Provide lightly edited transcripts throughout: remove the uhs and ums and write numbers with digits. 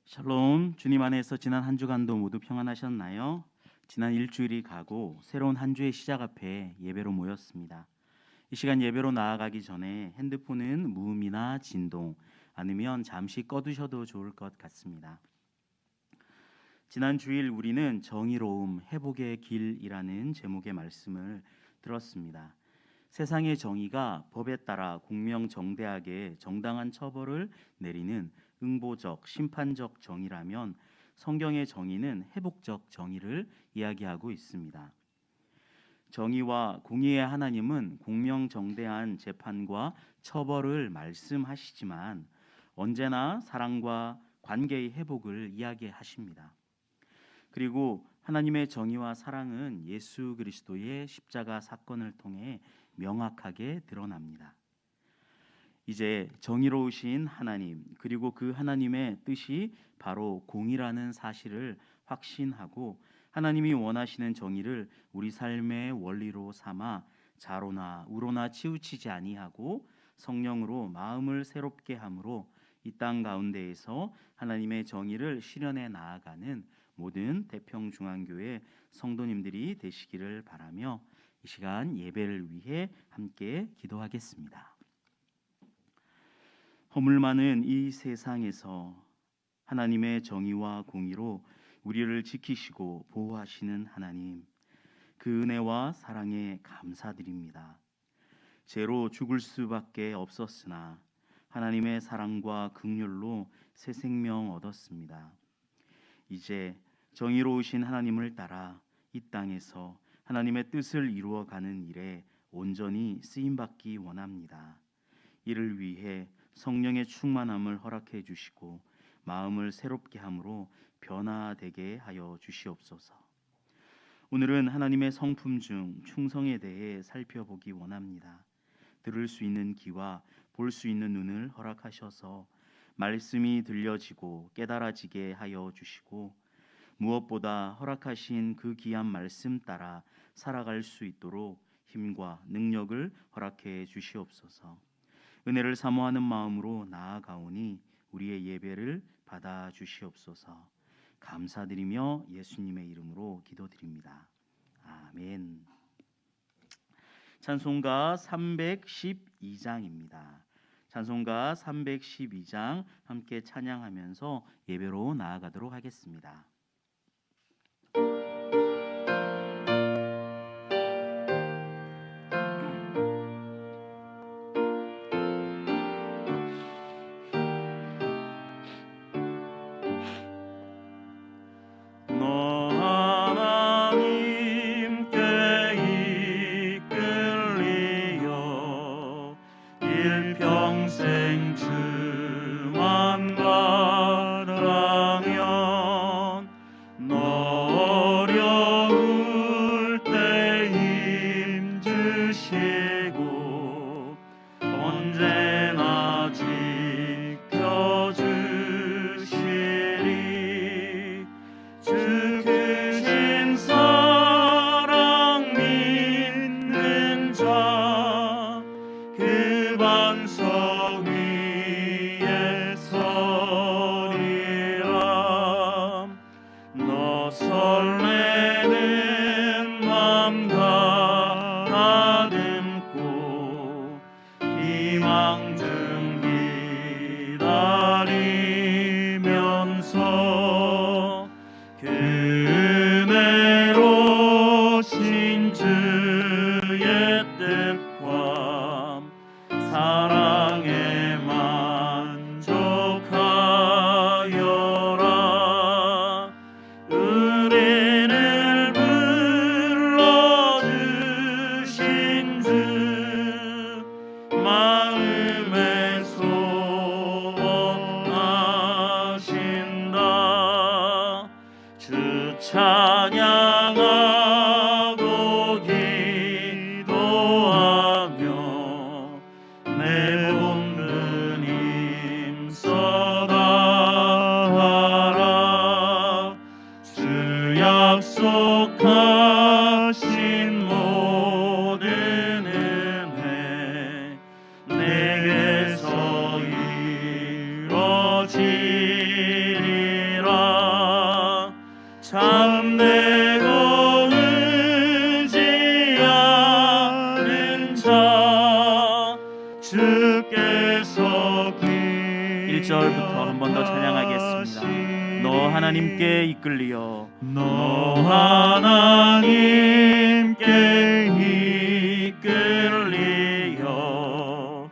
샬롬. 주님 안에서 지난 한 주간도 모두 평안하셨나요? 지난 일주일이 가고 새로운 한 주의 시작 앞에 예배로 모였습니다. 이 시간 예배로 나아가기 전에 핸드폰은 무음이나 진동 아니면 잠시 꺼두셔도 좋을 것 같습니다. 지난 주일 우리는 정의로움, 회복의 길이라는 제목의 말씀을 들었습니다. 세상의 정의가 법에 따라 공명정대하게 정당한 처벌을 내리는 응보적, 심판적 정의라면 성경의 정의는 회복적 정의를 이야기하고 있습니다. 정의와 공의의 하나님은 공명정대한 재판과 처벌을 말씀하시지만 언제나 사랑과 관계의 회복을 이야기하십니다. 그리고 하나님의 정의와 사랑은 예수 그리스도의 십자가 사건을 통해 명확하게 드러납니다. 이제 정의로우신 하나님, 그리고 그 하나님의 뜻이 바로 공의라는 사실을 확신하고 하나님이 원하시는 정의를 우리 삶의 원리로 삼아 자로나 우로나 치우치지 아니하고 성령으로 마음을 새롭게 함으로 이 땅 가운데에서 하나님의 정의를 실현해 나아가는 모든 대평중앙교회 성도님들이 되시기를 바라며 이 시간 예배를 위해 함께 기도하겠습니다. 허물 많은 이 세상에서 하나님의 정의와 공의로 우리를 지키시고 보호하시는 하나님, 그 은혜와 사랑에 감사드립니다. 죄로 죽을 수밖에 없었으나 하나님의 사랑과 긍휼로 새 생명 얻었습니다. 이제 정의로우신 하나님을 따라 이 땅에서 하나님의 뜻을 이루어가는 일에 온전히 쓰임받기 원합니다. 이를 위해 성령의 충만함을 허락해 주시고 마음을 새롭게 함으로 변화되게 하여 주시옵소서. 오늘은 하나님의 성품 중 충성에 대해 살펴보기 원합니다. 들을 수 있는 귀와 볼 수 있는 눈을 허락하셔서 말씀이 들려지고 깨달아지게 하여 주시고 무엇보다 허락하신 그 귀한 말씀 따라 살아갈 수 있도록 힘과 능력을 허락해 주시옵소서. 은혜를 사모하는 마음으로 나아가오니 우리의 예배를 받아 주시옵소서. 감사드리며 예수님의 이름으로 기도드립니다. 아멘. 찬송가 312장입니다. 찬송가 312장 함께 찬양하면서 예배로 나아가도록 하겠습니다. 일평생 주만 바라면 어려울 때 힘 주시고 언제나 지켜주시리. 주 크신 사랑 믿는 자 그 반석 위에 서리라. 너 설레는 맘 가다듬고 희망 등 기다리면서 그 은혜로 신 주의 뜻과 사랑에 만족하여라. 은혜를 불러주신 주 마음에 소원하신다. 주 찬양하고 기도하며 내 본분 힘써다하라. 주 약속하신 모든 은혜 내게서 이루어지리라. 참되고 의지하는 자 주께서 1절부터 한 번 더 찬양하겠습니다. 너 하나님께 이끌리어 너 하나님께 이끌리어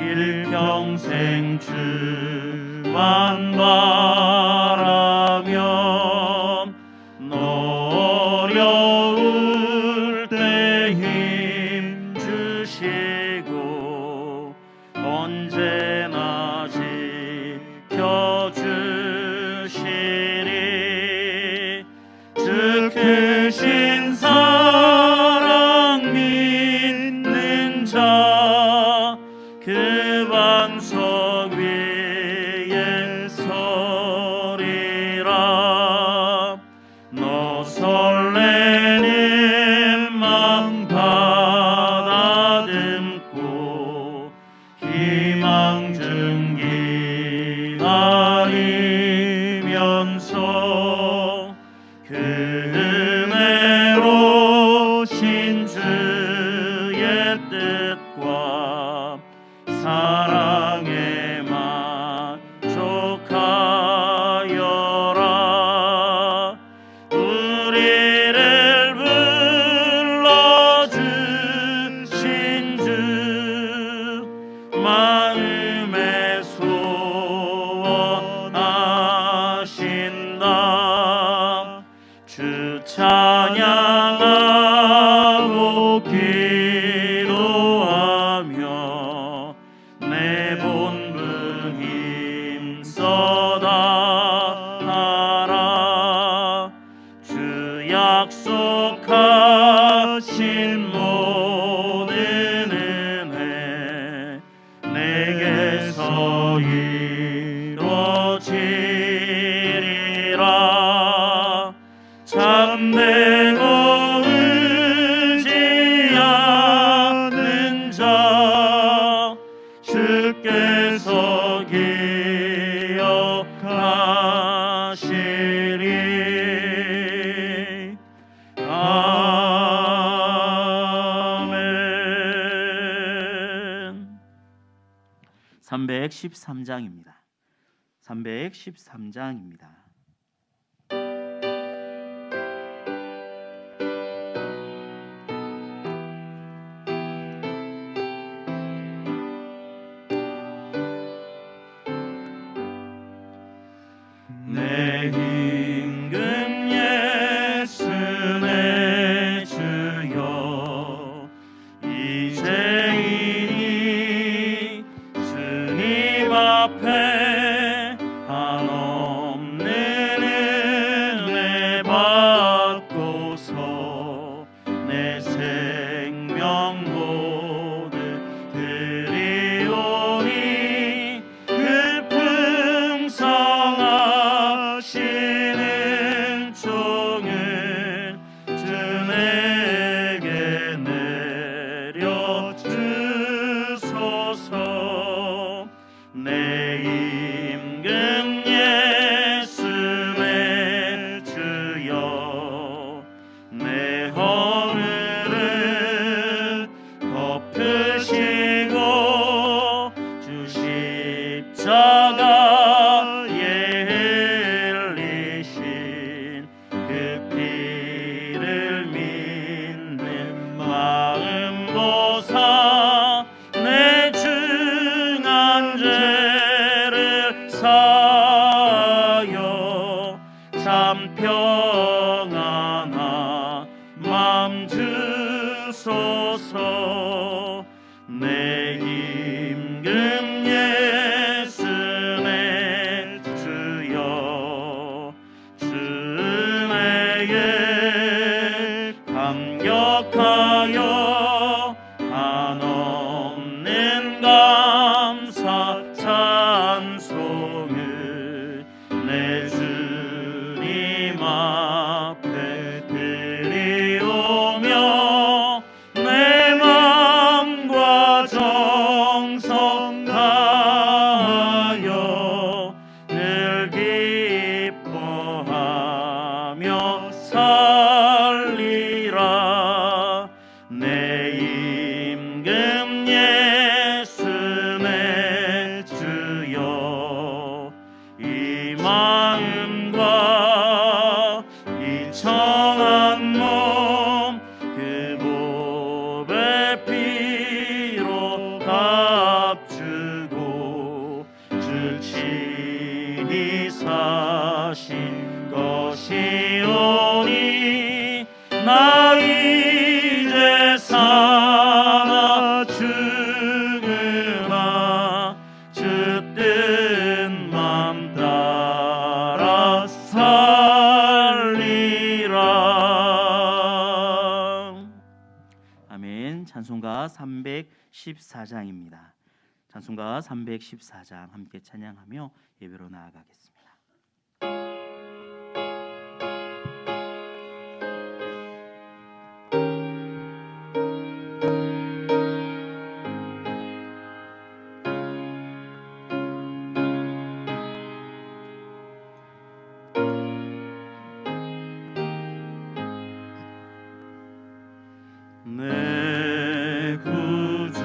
일평생 주만 바라며 너 어려울 때 힘 주시고 언제나 지켜주시리 주 크신 사랑 믿는 자 그 반석 위에 서리라 너 설레는 맘 가다듬고 희망 증기 나리면서 그 은혜로신 주의 뜻과 사랑에 만족하여라 우리를 불러주신 주 마음에 소원하신다 주 찬양하고 기도하며 내 본분 힘써 다하라 주 약속하신 모든 은혜 내게서 이루어지리라 참되고 의지하는 자 주께서 기억하시리 아멘 313장입니다. 313장입니다. 내 임금 예수 내 주여 이제이니 주님 앞에 한없는 은혜 받고서 내 생명 모두 드리오니 그 풍성하시는 종을 주 내게 내려주소서 내 임금 예수 내 주여 내 허물을 덮으시고 주 십자가에 흘리신 그 피를 믿는 마음 보사 내 중한 죄를 사하여 참 평안한 맘 주소서 내 임금 예수 내 주여 주 은혜에 감격하여 한없는 감사 찬송을 내 주님 앞에 드리오며 내 맘과 정성 다하여 늘 기뻐하며 마음과 이 청한 몸 그 보배 피로 값주고 주 친히 사신 것이오니 나 이제 사나 죽으나 주 뜻만 따라 살리라. 아멘. 찬송가 314장입니다. 찬송가 314장 함께 찬양하며 예배로 나아가겠습니다. 내 구주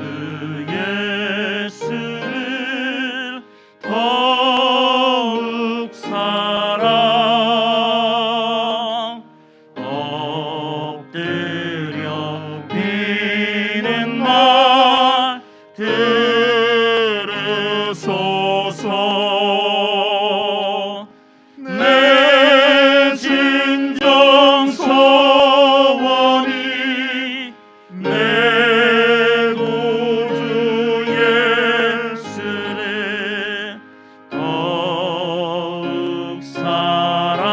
예수를 더욱 사랑 엎드려 비는 말 들으소서. 내 진정 소원이 내 구주 예수를 더욱 사랑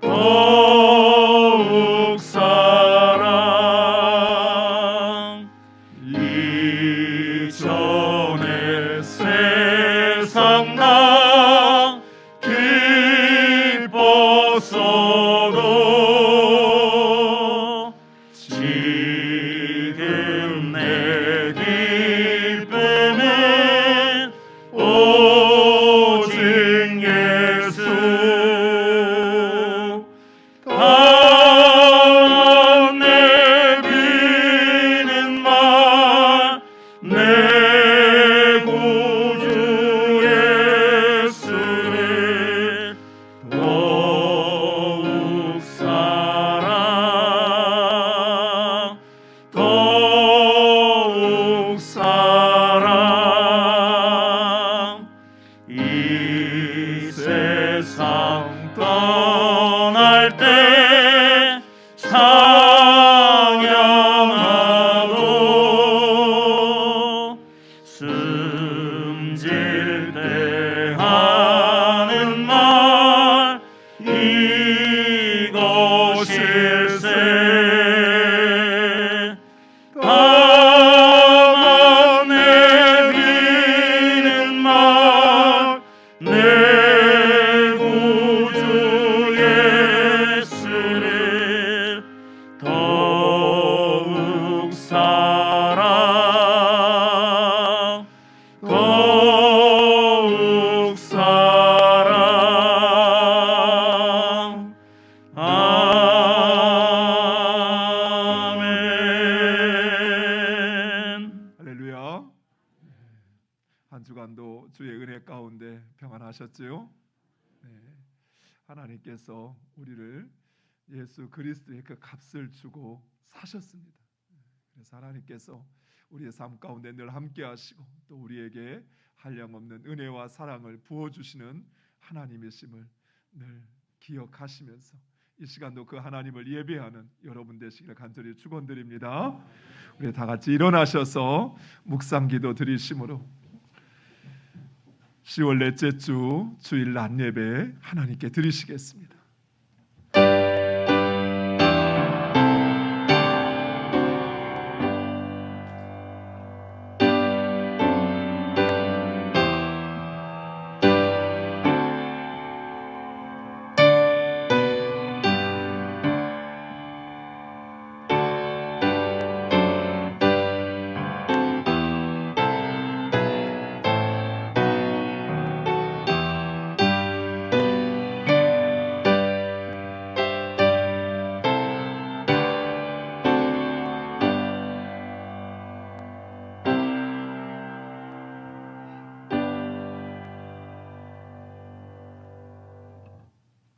더욱 사랑. 이전의 세상 나 기뻤어도 지금 내 기쁨은 오직 예수. 단 내비는 말 내 구주 예수를 더욱 사랑 더욱 사랑. 이 세상 떠날 때 찬양하고 숨질 때 하는 말 이것일세. 다만 내비는 말 내 구주 예수를 더욱 사랑 더욱 사랑. 아멘. 할렐루야. 한 주간도 주의 은혜 가운데 평안하셨지요? 네. 하나님께서 우리를 예수 그리스도의 그 값을 주고 사셨습니다. 그래서 하나님께서 우리의 삶 가운데 늘 함께 하시고 또 우리에게 한량없는 은혜와 사랑을 부어주시는 하나님이심을 늘 기억하시면서 이 시간도 그 하나님을 예배하는 여러분 되시기를 간절히 축원드립니다. 우리 다 같이 일어나셔서 묵상기도 드리심으로 10월 넷째 주 주일 낮 예배 하나님께 드리시겠습니다.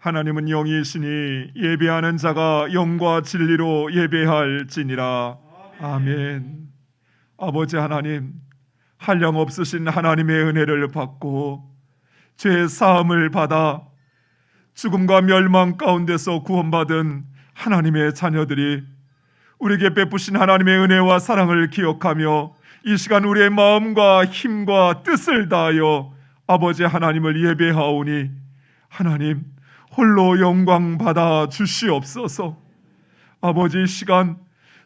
하나님은 영이시니 예배하는 자가 영과 진리로 예배할지니라. 아멘. 아버지 하나님, 한량 없으신 하나님의 은혜를 받고 죄 사함을 받아 죽음과 멸망 가운데서 구원받은 하나님의 자녀들이 우리에게 베푸신 하나님의 은혜와 사랑을 기억하며 이 시간 우리의 마음과 힘과 뜻을 다하여 아버지 하나님을 예배하오니 하나님 홀로 영광 받아 주시옵소서. 아버지, 이 시간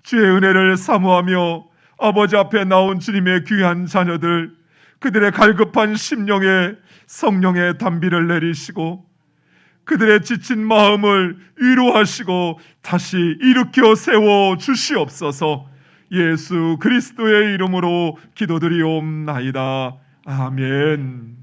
주의 은혜를 사모하며 아버지 앞에 나온 주님의 귀한 자녀들, 그들의 갈급한 심령에 성령의 단비를 내리시고 그들의 지친 마음을 위로하시고 다시 일으켜 세워 주시옵소서. 예수 그리스도의 이름으로 기도드리옵나이다. 아멘.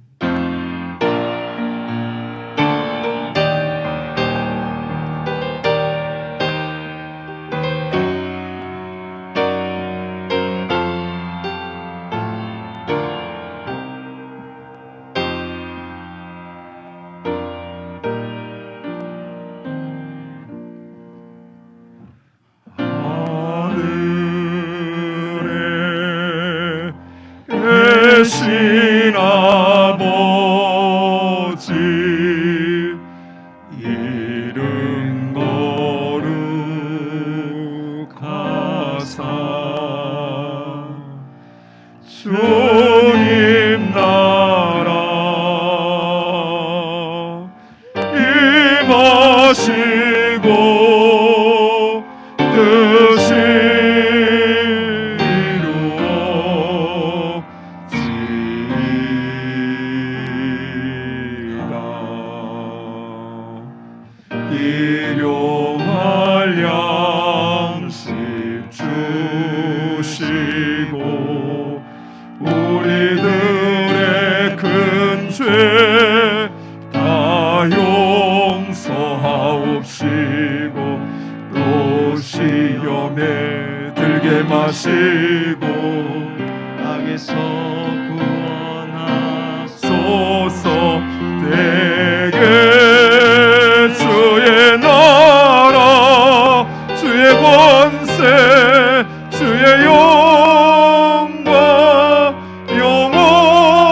계신 아버지 이름 거룩하사 주님 나라 임하시고 뜻이 일용할 양식 주시고 우리들의 큰 죄 다 용서하옵시고 또 시험에 들게 마시고 악에서 구원하소서. 되게 주의 나라 주의 권세 주의 영광 영원히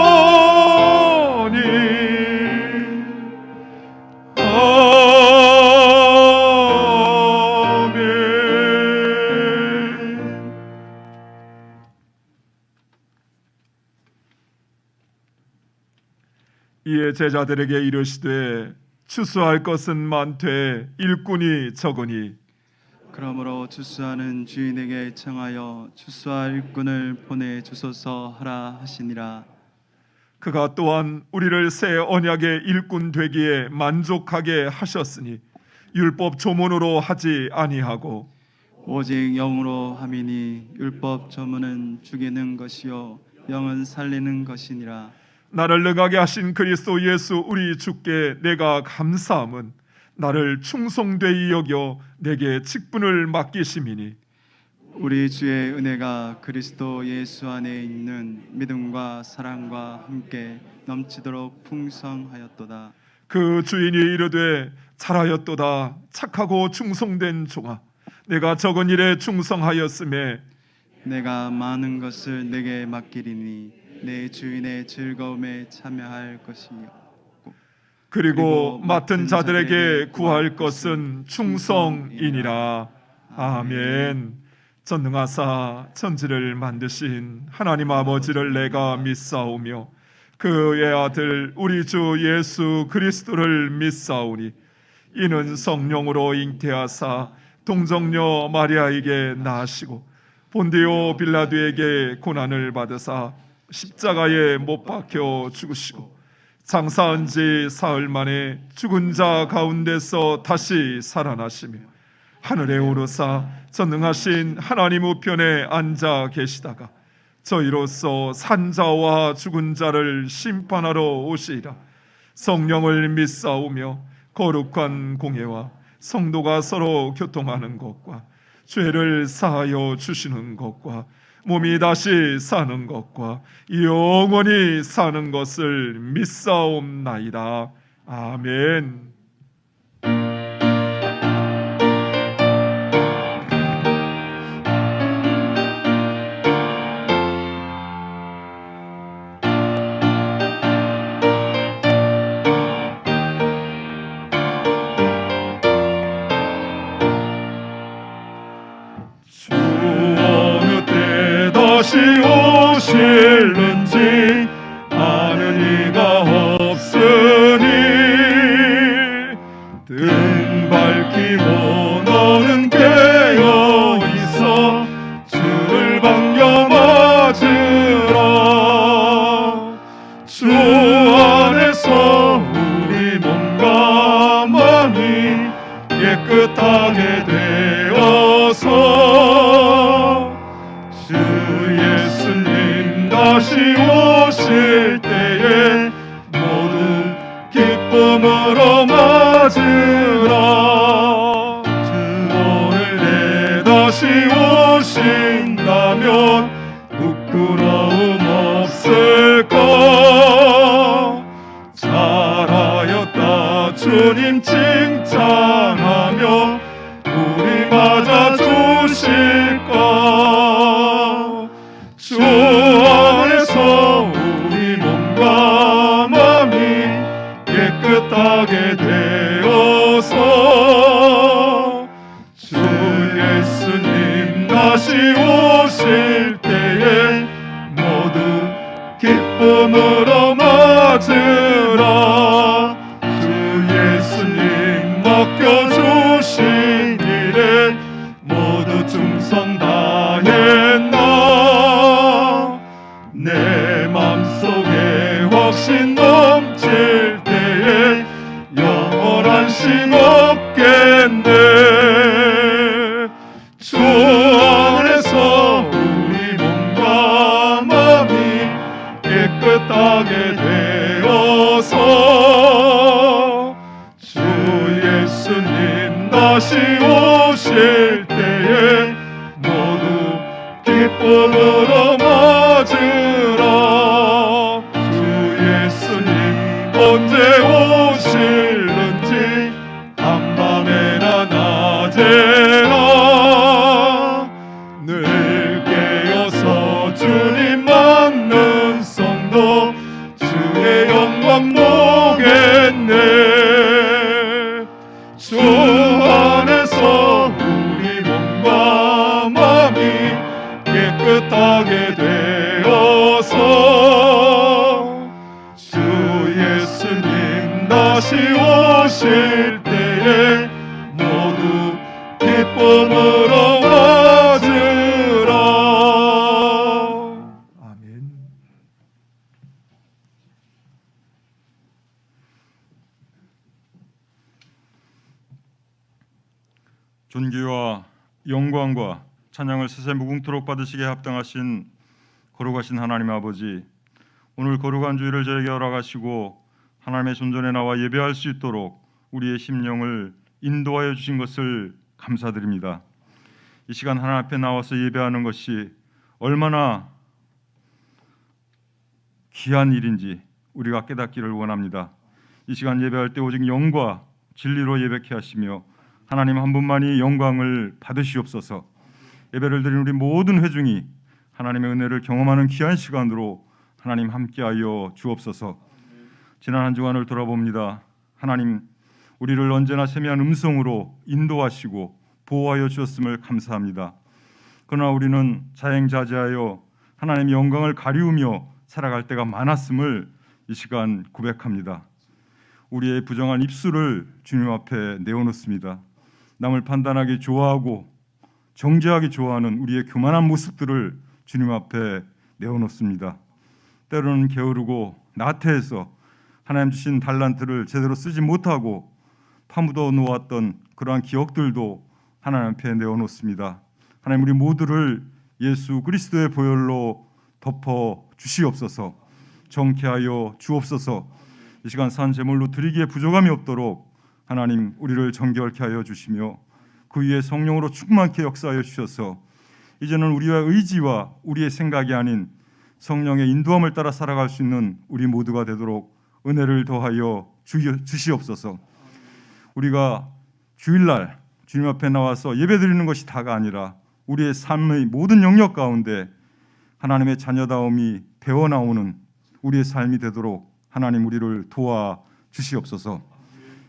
아멘. 이에 제자들에게 이르시되 추수할 것은 많되 일꾼이 적으니 그러므로 추수하는 주인에게 청하여 추수할 일꾼을 보내 주소서 하라 하시니라. 그가 또한 우리를 새 언약의 일꾼 되기에 만족하게 하셨으니 율법 조문으로 하지 아니하고 오직 영으로 함이니 율법 조문은 죽이는 것이요 영은 살리는 것이니라. 나를 능하게 하신 그리스도 예수 우리 주께 내가 감사함은 나를 충성되이 여겨 내게 직분을 맡기심이니 우리 주의 은혜가 그리스도 예수 안에 있는 믿음과 사랑과 함께 넘치도록 풍성하였도다. 그 주인이 이르되 잘하였도다 착하고 충성된 종아 내가 적은 일에 충성하였음에 내가 많은 것을 내게 맡기리니 내 주인의 즐거움에 참여할 것이요 그리고 맡은 자들에게 구할 것은 충성이니라. 아멘. 전능하사 천지를 만드신 하나님 아버지를 내가 믿사오며 그의 아들 우리 주 예수 그리스도를 믿사오니 이는 성령으로 잉태하사 동정녀 마리아에게 나시고 본디오 빌라도에게 고난을 받으사 십자가에 못 박혀 죽으시고 장사한 지 사흘 만에 죽은 자 가운데서 다시 살아나시며 하늘에 오르사 전능하신 하나님 우편에 앉아 계시다가 저희로서 산자와 죽은 자를 심판하러 오시리라. 성령을 믿사오며 거룩한 공예와 성도가 서로 교통하는 것과 죄를 사하여 주시는 것과 몸이 다시 사는 것과 영원히 사는 것을 믿사옵나이다. 아멘. 깨끗하게 되어서 주 예수님 다시 오실 때에 모두 기쁨으로 맞으라. 오늘 내 다시 오신다면 부끄러움 없을까? 잘하였다 주님 칭찬하며 우리 맞아 주실까? 주 안에서 우리 몸과 마음이 깨끗하게 되어서 주 예수님 다시 오실 때에 모두 기쁨으로 맞으라. 주 예수님 맡겨주신 일에 모두 충성 다했나? 내 맘속에 확신 넘칠 때에 영원한 심 없겠네. 주 안에서 우리 몸과 마음이 깨끗하게 되어서 주 예수님 다시 오실 때에 모두 기쁨으로 맞으라. 주 예수님 언제 오실는지 한밤에나 낮에나 늘 깨어서 주님 맞는 성도 주의 영광 보겠네. 주 안에서 우리 몸과 마음이 깨끗하게 되어서 주 예수님 다시 오실 때에 모두 기쁨으로 맞으라. 아멘. 존귀와 영광과 찬양을 세세 무궁토록 받으시기에 합당하신 거룩하신 하나님 아버지, 오늘 거룩한 주일을 저에게 허락하시고 하나님의 존전에 나와 예배할 수 있도록 우리의 심령을 인도하여 주신 것을 감사드립니다. 이 시간 하나님 앞에 나와서 예배하는 것이 얼마나 귀한 일인지 우리가 깨닫기를 원합니다. 이 시간 예배할 때 오직 영과 진리로 예배케 하시며 하나님 한 분만이 영광을 받으시옵소서. 예배를 드린 우리 모든 회중이 하나님의 은혜를 경험하는 귀한 시간으로 하나님 함께하여 주옵소서. 지난 한 주간을 돌아봅니다. 하나님, 우리를 언제나 세미한 음성으로 인도하시고 보호하여 주셨음을 감사합니다. 그러나 우리는 자행자제하여 하나님의 영광을 가리우며 살아갈 때가 많았음을 이 시간 고백합니다. 우리의 부정한 입술을 주님 앞에 내어놓습니다. 남을 판단하기 좋아하고 정죄하기 좋아하는 우리의 교만한 모습들을 주님 앞에 내어놓습니다. 때로는 게으르고 나태해서 하나님 주신 달란트를 제대로 쓰지 못하고 파묻어 놓았던 그러한 기억들도 하나님 앞에 내어놓습니다. 하나님, 우리 모두를 예수 그리스도의 보혈로 덮어 주시옵소서. 정케하여 주옵소서. 이 시간 산 제물로 드리기에 부족함이 없도록 하나님 우리를 정결케 하여 주시며 그 위에 성령으로 충만케 역사하여 주셔서 이제는 우리의 의지와 우리의 생각이 아닌 성령의 인도함을 따라 살아갈 수 있는 우리 모두가 되도록 은혜를 더하여 주시옵소서. 우리가 주일날 주님 앞에 나와서 예배드리는 것이 다가 아니라 우리의 삶의 모든 영역 가운데 하나님의 자녀다움이 배어나오는 우리의 삶이 되도록 하나님 우리를 도와 주시옵소서.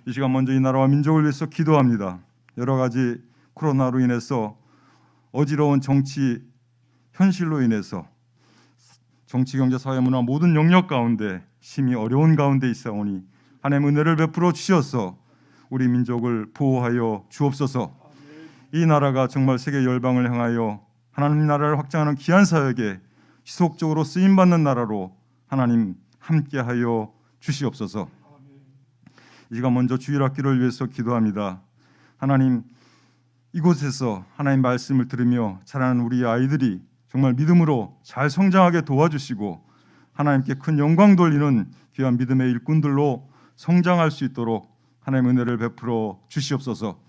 이 시간 먼저 이 나라와 민족을 위해서 기도합니다. 여러 가지 코로나로 인해서 어지러운 정치 현실로 인해서 정치, 경제, 사회, 문화 모든 영역 가운데 심히 어려운 가운데 있사오니 하나님 은혜를 베풀어 주셔서 우리 민족을 보호하여 주옵소서. 이 나라가 정말 세계 열방을 향하여 하나님 나라를 확장하는 귀한 사역에 지속적으로 쓰임받는 나라로 하나님 함께하여 주시옵소서. 이 시간 먼저 주일학기를 위해서 기도합니다. 하나님, 이곳에서 하나님 말씀을 들으며 자라는 우리 아이들이 정말 믿음으로 잘 성장하게 도와주시고 하나님께 큰 영광 돌리는 귀한 믿음의 일꾼들로 성장할 수 있도록 하나님 은혜를 베풀어 주시옵소서.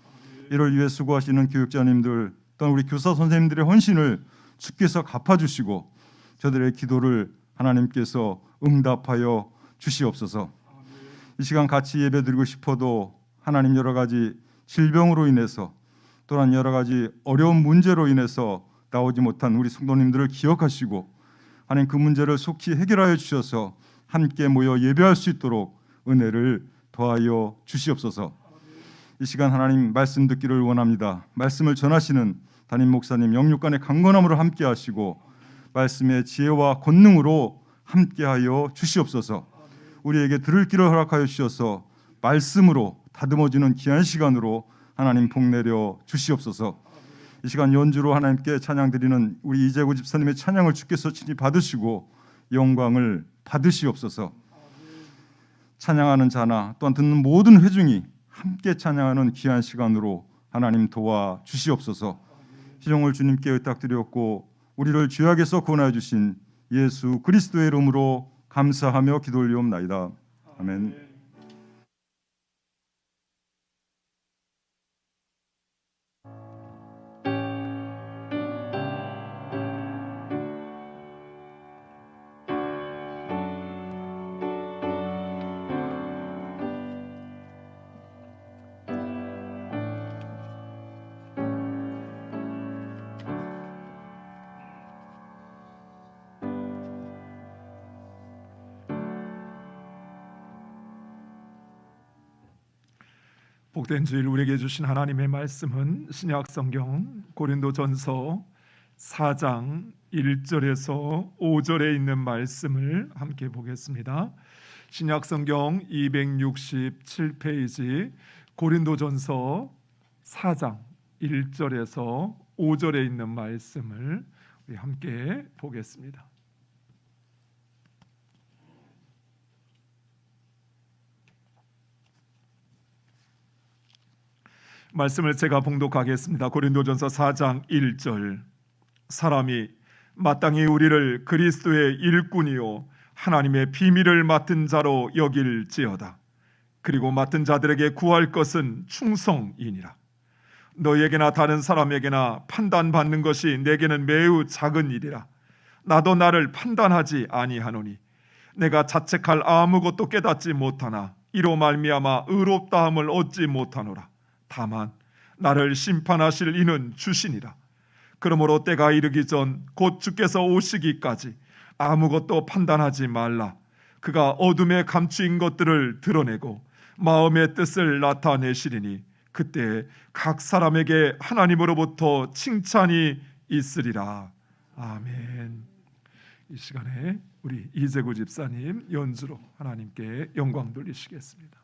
이를 위해 수고하시는 교육자님들 또한 우리 교사 선생님들의 헌신을 주께서 갚아주시고 저들의 기도를 하나님께서 응답하여 주시옵소서. 이 시간 같이 예배드리고 싶어도 하나님 여러 가지 질병으로 인해서 또한 여러 가지 어려운 문제로 인해서 나오지 못한 우리 성도님들을 기억하시고 하나님 그 문제를 속히 해결하여 주셔서 함께 모여 예배할 수 있도록 은혜를 더하여 주시옵소서. 이 시간 하나님 말씀 듣기를 원합니다. 말씀을 전하시는 담임 목사님 영육간의 강건함으로 함께 하시고 말씀의 지혜와 권능으로 함께하여 주시옵소서. 우리에게 들을 길을 허락하여 주셔서 말씀으로 다듬어지는 귀한 시간으로 하나님 복내려 주시옵소서. 이 시간 연주로 하나님께 찬양 드리는 우리 이재구 집사님의 찬양을 주께서 친히 받으시고 영광을 받으시옵소서. 찬양하는 자나 또한 듣는 모든 회중이 함께 찬양하는 귀한 시간으로 하나님 도와 주시옵소서. 시종을 주님께 의탁드렸고 우리를 죄악에서 구원하여 주신 예수 그리스도의 이름으로 감사하며 기도 올리옵나이다. 아멘. 복된 주일 우리에게 주신 하나님의 말씀은 신약성경 고린도전서 4장 1절에서 5절에 있는 말씀을 함께 보겠습니다. 신약성경 267페이지 고린도전서 4장 1절에서 5절에 있는 말씀을 우리 함께 보겠습니다. 말씀을 제가 봉독하겠습니다. 고린도전서 4장 1절. 사람이 마땅히 우리를 그리스도의 일꾼이요 하나님의 비밀을 맡은 자로 여길지어다. 그리고 맡은 자들에게 구할 것은 충성이니라. 너희에게나 다른 사람에게나 판단받는 것이 내게는 매우 작은 일이라. 나도 나를 판단하지 아니하노니 내가 자책할 아무것도 깨닫지 못하나 이로 말미암아 의롭다함을 얻지 못하노라. 다만 나를 심판하실 이는 주시니라. 그러므로 때가 이르기 전 곧 주께서 오시기까지 아무것도 판단하지 말라. 그가 어둠에 감추인 것들을 드러내고 마음의 뜻을 나타내시리니 그때 각 사람에게 하나님으로부터 칭찬이 있으리라. 아멘. 이 시간에 우리 이재구 집사님 연주로 하나님께 영광 돌리시겠습니다.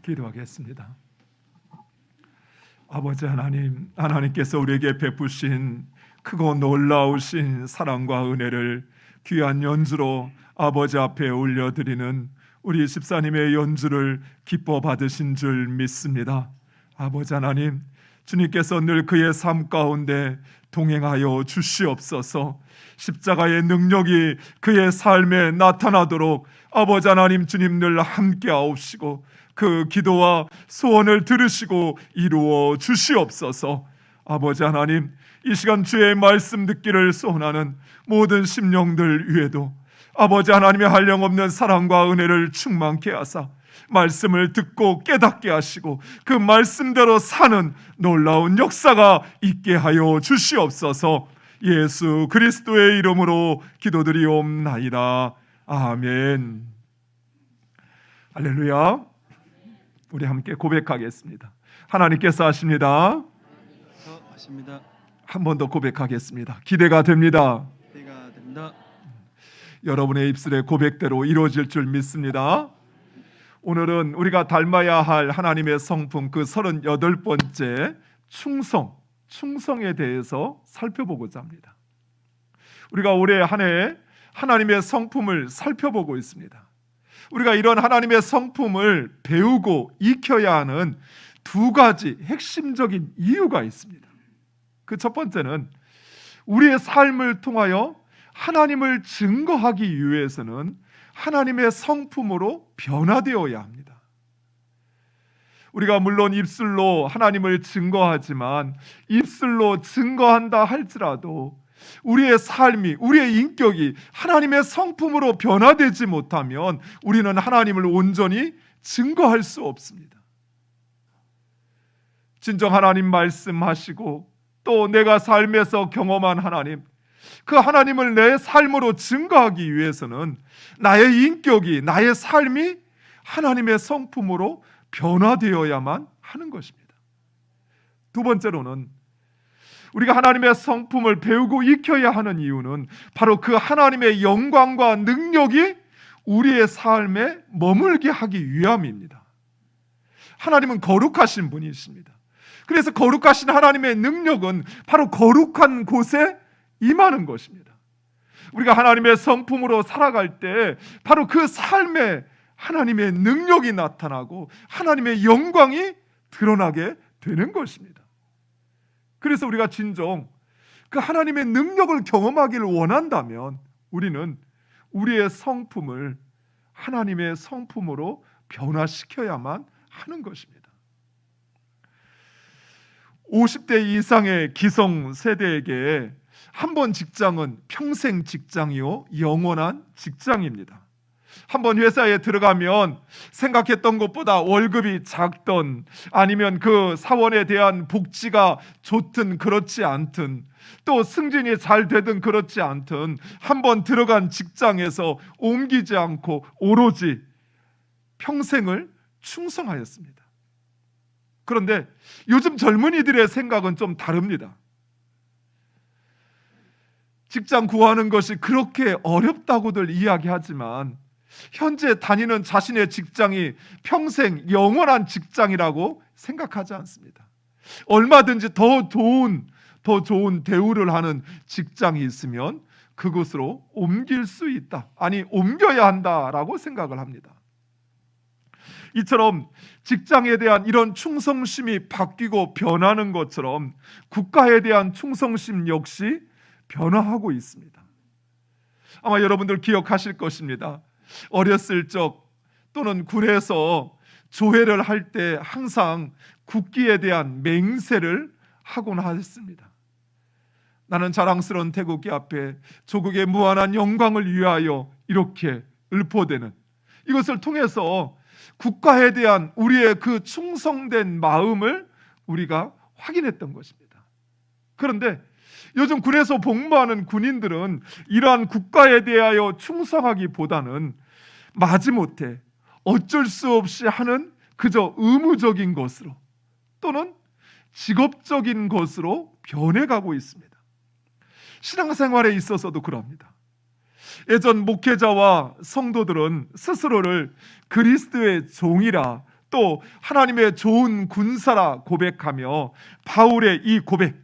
기도하겠습니다. 아버지 하나님, 하나님께서 우리에게 베푸신 크고 놀라우신 사랑과 은혜를 귀한 연주로 아버지 앞에 올려드리는 우리 집사님의 연주를 기뻐 받으신 줄 믿습니다. 아버지 하나님, 주님께서 늘 그의 삶 가운데 동행하여 주시옵소서. 십자가의 능력이 그의 삶에 나타나도록 아버지 하나님 주님 늘 함께하옵시고 그 기도와 소원을 들으시고 이루어 주시옵소서. 아버지 하나님, 이 시간 주의 말씀 듣기를 소원하는 모든 심령들 위에도 아버지 하나님의 한량없는 사랑과 은혜를 충만케 하사 말씀을 듣고 깨닫게 하시고 그 말씀대로 사는 놀라운 역사가 있게 하여 주시옵소서. 예수 그리스도의 이름으로 기도드리옵나이다. 아멘. 할렐루야. 우리 함께 고백하겠습니다. 하나님께서 하십니다. 하십니다. 한 번 더 고백하겠습니다. 기대가 됩니다. 기대가 됩니다. 여러분의 입술의 고백대로 이루어질 줄 믿습니다. 오늘은 우리가 닮아야 할 하나님의 성품 그 38번째 충성에 대해서 살펴보고자 합니다. 우리가 올해 한 해 하나님의 성품을 살펴보고 있습니다. 우리가 이런 하나님의 성품을 배우고 익혀야 하는 두 가지 핵심적인 이유가 있습니다. 그 첫 번째는 우리의 삶을 통하여 하나님을 증거하기 위해서는 하나님의 성품으로 변화되어야 합니다. 우리가 물론 입술로 하나님을 증거하지만 입술로 증거한다 할지라도 우리의 삶이, 우리의 인격이 하나님의 성품으로 변화되지 못하면 우리는 하나님을 온전히 증거할 수 없습니다. 진정 하나님 말씀하시고 또 내가 삶에서 경험한 하나님, 그 하나님을 내 삶으로 증거하기 위해서는 나의 인격이, 나의 삶이 하나님의 성품으로 변화되어야만 하는 것입니다. 두 번째로는 우리가 하나님의 성품을 배우고 익혀야 하는 이유는 바로 그 하나님의 영광과 능력이 우리의 삶에 머물게 하기 위함입니다. 하나님은 거룩하신 분이십니다. 그래서 거룩하신 하나님의 능력은 바로 거룩한 곳에 임하는 것입니다. 우리가 하나님의 성품으로 살아갈 때 바로 그 삶에 하나님의 능력이 나타나고 하나님의 영광이 드러나게 되는 것입니다. 그래서 우리가 진정 그 하나님의 능력을 경험하기를 원한다면 우리는 우리의 성품을 하나님의 성품으로 변화시켜야만 하는 것입니다. 50대 이상의 기성 세대에게 한 번 직장은 평생 직장이요 영원한 직장입니다. 한 번 회사에 들어가면 생각했던 것보다 월급이 작던 아니면 그 사원에 대한 복지가 좋든 그렇지 않든 또 승진이 잘 되든 그렇지 않든 한 번 들어간 직장에서 옮기지 않고 오로지 평생을 충성하였습니다. 그런데 요즘 젊은이들의 생각은 좀 다릅니다. 직장 구하는 것이 그렇게 어렵다고들 이야기하지만 현재 다니는 자신의 직장이 평생 영원한 직장이라고 생각하지 않습니다. 얼마든지 더 좋은 대우를 하는 직장이 있으면 그곳으로 옮길 수 있다. 아니, 옮겨야 한다라고 생각을 합니다. 이처럼 직장에 대한 이런 충성심이 바뀌고 변하는 것처럼 국가에 대한 충성심 역시 변화하고 있습니다. 아마 여러분들 기억하실 것입니다. 어렸을 적 또는 군에서 조회를 할 때 항상 국기에 대한 맹세를 하곤 하였습니다. 나는 자랑스러운 태국기 앞에 조국의 무한한 영광을 위하여 이렇게 읊어대는 이것을 통해서 국가에 대한 우리의 그 충성된 마음을 우리가 확인했던 것입니다. 그런데 요즘 군에서 복무하는 군인들은 이러한 국가에 대하여 충성하기보다는 마지못해 어쩔 수 없이 하는 그저 의무적인 것으로 또는 직업적인 것으로 변해가고 있습니다. 신앙생활에 있어서도 그럽니다. 예전 목회자와 성도들은 스스로를 그리스도의 종이라 또 하나님의 좋은 군사라 고백하며 바울의 이 고백,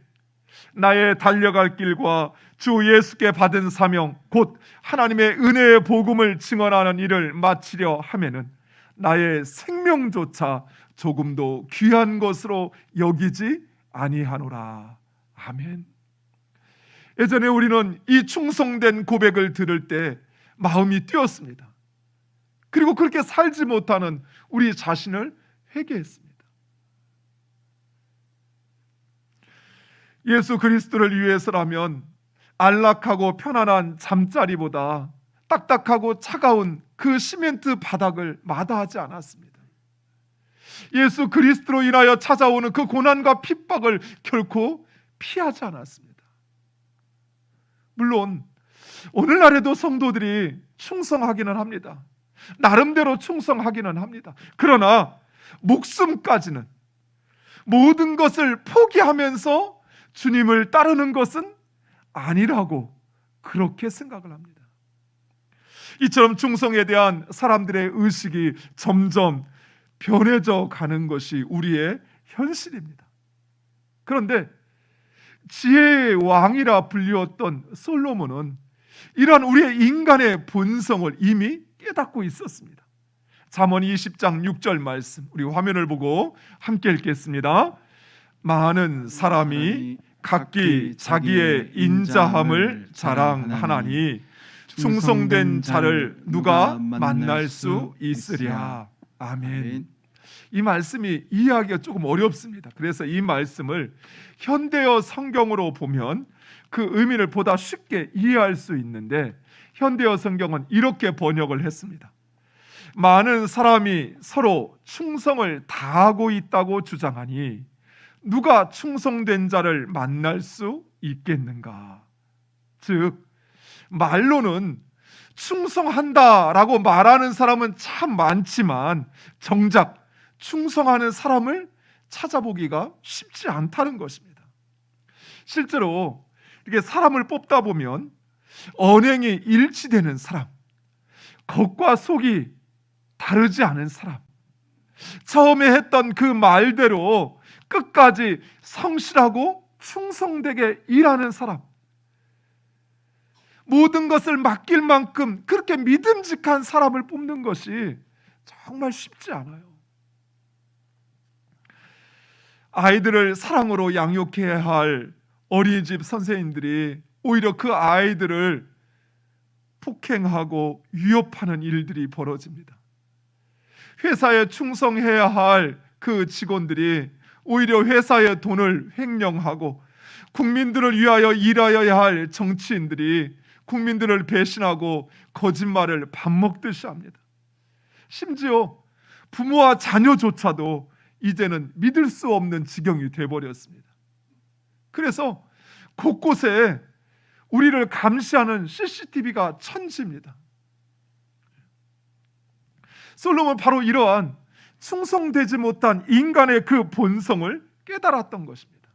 나의 달려갈 길과 주 예수께 받은 사명 곧 하나님의 은혜의 복음을 증언하는 일을 마치려 하면은 나의 생명조차 조금도 귀한 것으로 여기지 아니하노라. 아멘. 예전에 우리는 이 충성된 고백을 들을 때 마음이 뛰었습니다. 그리고 그렇게 살지 못하는 우리 자신을 회개했습니다. 예수 그리스도를 위해서라면 안락하고 편안한 잠자리보다 딱딱하고 차가운 그 시멘트 바닥을 마다하지 않았습니다. 예수 그리스도로 인하여 찾아오는 그 고난과 핍박을 결코 피하지 않았습니다. 물론 오늘날에도 성도들이 충성하기는 합니다. 나름대로 충성하기는 합니다. 그러나 목숨까지는 모든 것을 포기하면서 주님을 따르는 것은 아니라고 그렇게 생각을 합니다. 이처럼 충성에 대한 사람들의 의식이 점점 변해져 가는 것이 우리의 현실입니다. 그런데 지혜의 왕이라 불리웠던 솔로몬은 이러한 우리의 인간의 본성을 이미 깨닫고 있었습니다. 잠언 20장 6절 말씀, 우리 화면을 보고 함께 읽겠습니다. 많은 사람이 각기 자기의 인자함을 자랑하나니 충성된 자를 누가 만날 수 있으랴. 아멘. 이 말씀이 이해하기가 조금 어렵습니다. 그래서 이 말씀을 현대어 성경으로 보면 그 의미를 보다 쉽게 이해할 수 있는데, 현대어 성경은 이렇게 번역을 했습니다. 많은 사람이 서로 충성을 다하고 있다고 주장하니 누가 충성된 자를 만날 수 있겠는가? 즉, 말로는 충성한다라고 말하는 사람은 참 많지만 정작 충성하는 사람을 찾아보기가 쉽지 않다는 것입니다. 실제로 이렇게 사람을 뽑다 보면 언행이 일치되는 사람, 겉과 속이 다르지 않은 사람, 처음에 했던 그 말대로 끝까지 성실하고 충성되게 일하는 사람, 모든 것을 맡길 만큼 그렇게 믿음직한 사람을 뽑는 것이 정말 쉽지 않아요. 아이들을 사랑으로 양육해야 할 어린이집 선생님들이 오히려 그 아이들을 폭행하고 위협하는 일들이 벌어집니다. 회사에 충성해야 할 그 직원들이 오히려 회사의 돈을 횡령하고, 국민들을 위하여 일하여야 할 정치인들이 국민들을 배신하고 거짓말을 밥 먹듯이 합니다. 심지어 부모와 자녀조차도 이제는 믿을 수 없는 지경이 되어버렸습니다. 그래서 곳곳에 우리를 감시하는 CCTV가 천지입니다. 솔로몬은 바로 이러한 충성되지 못한 인간의 그 본성을 깨달았던 것입니다.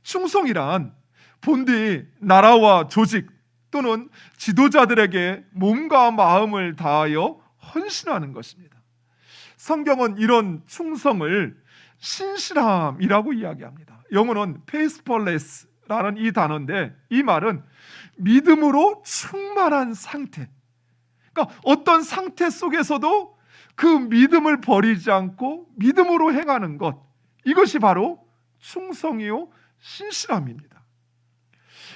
충성이란 본디 나라와 조직 또는 지도자들에게 몸과 마음을 다하여 헌신하는 것입니다. 성경은 이런 충성을 신실함이라고 이야기합니다. 영어는 faithfulness라는 이 단어인데, 이 말은 믿음으로 충만한 상태, 그러니까 어떤 상태 속에서도 그 믿음을 버리지 않고 믿음으로 행하는 것, 이것이 바로 충성이요 신실함입니다.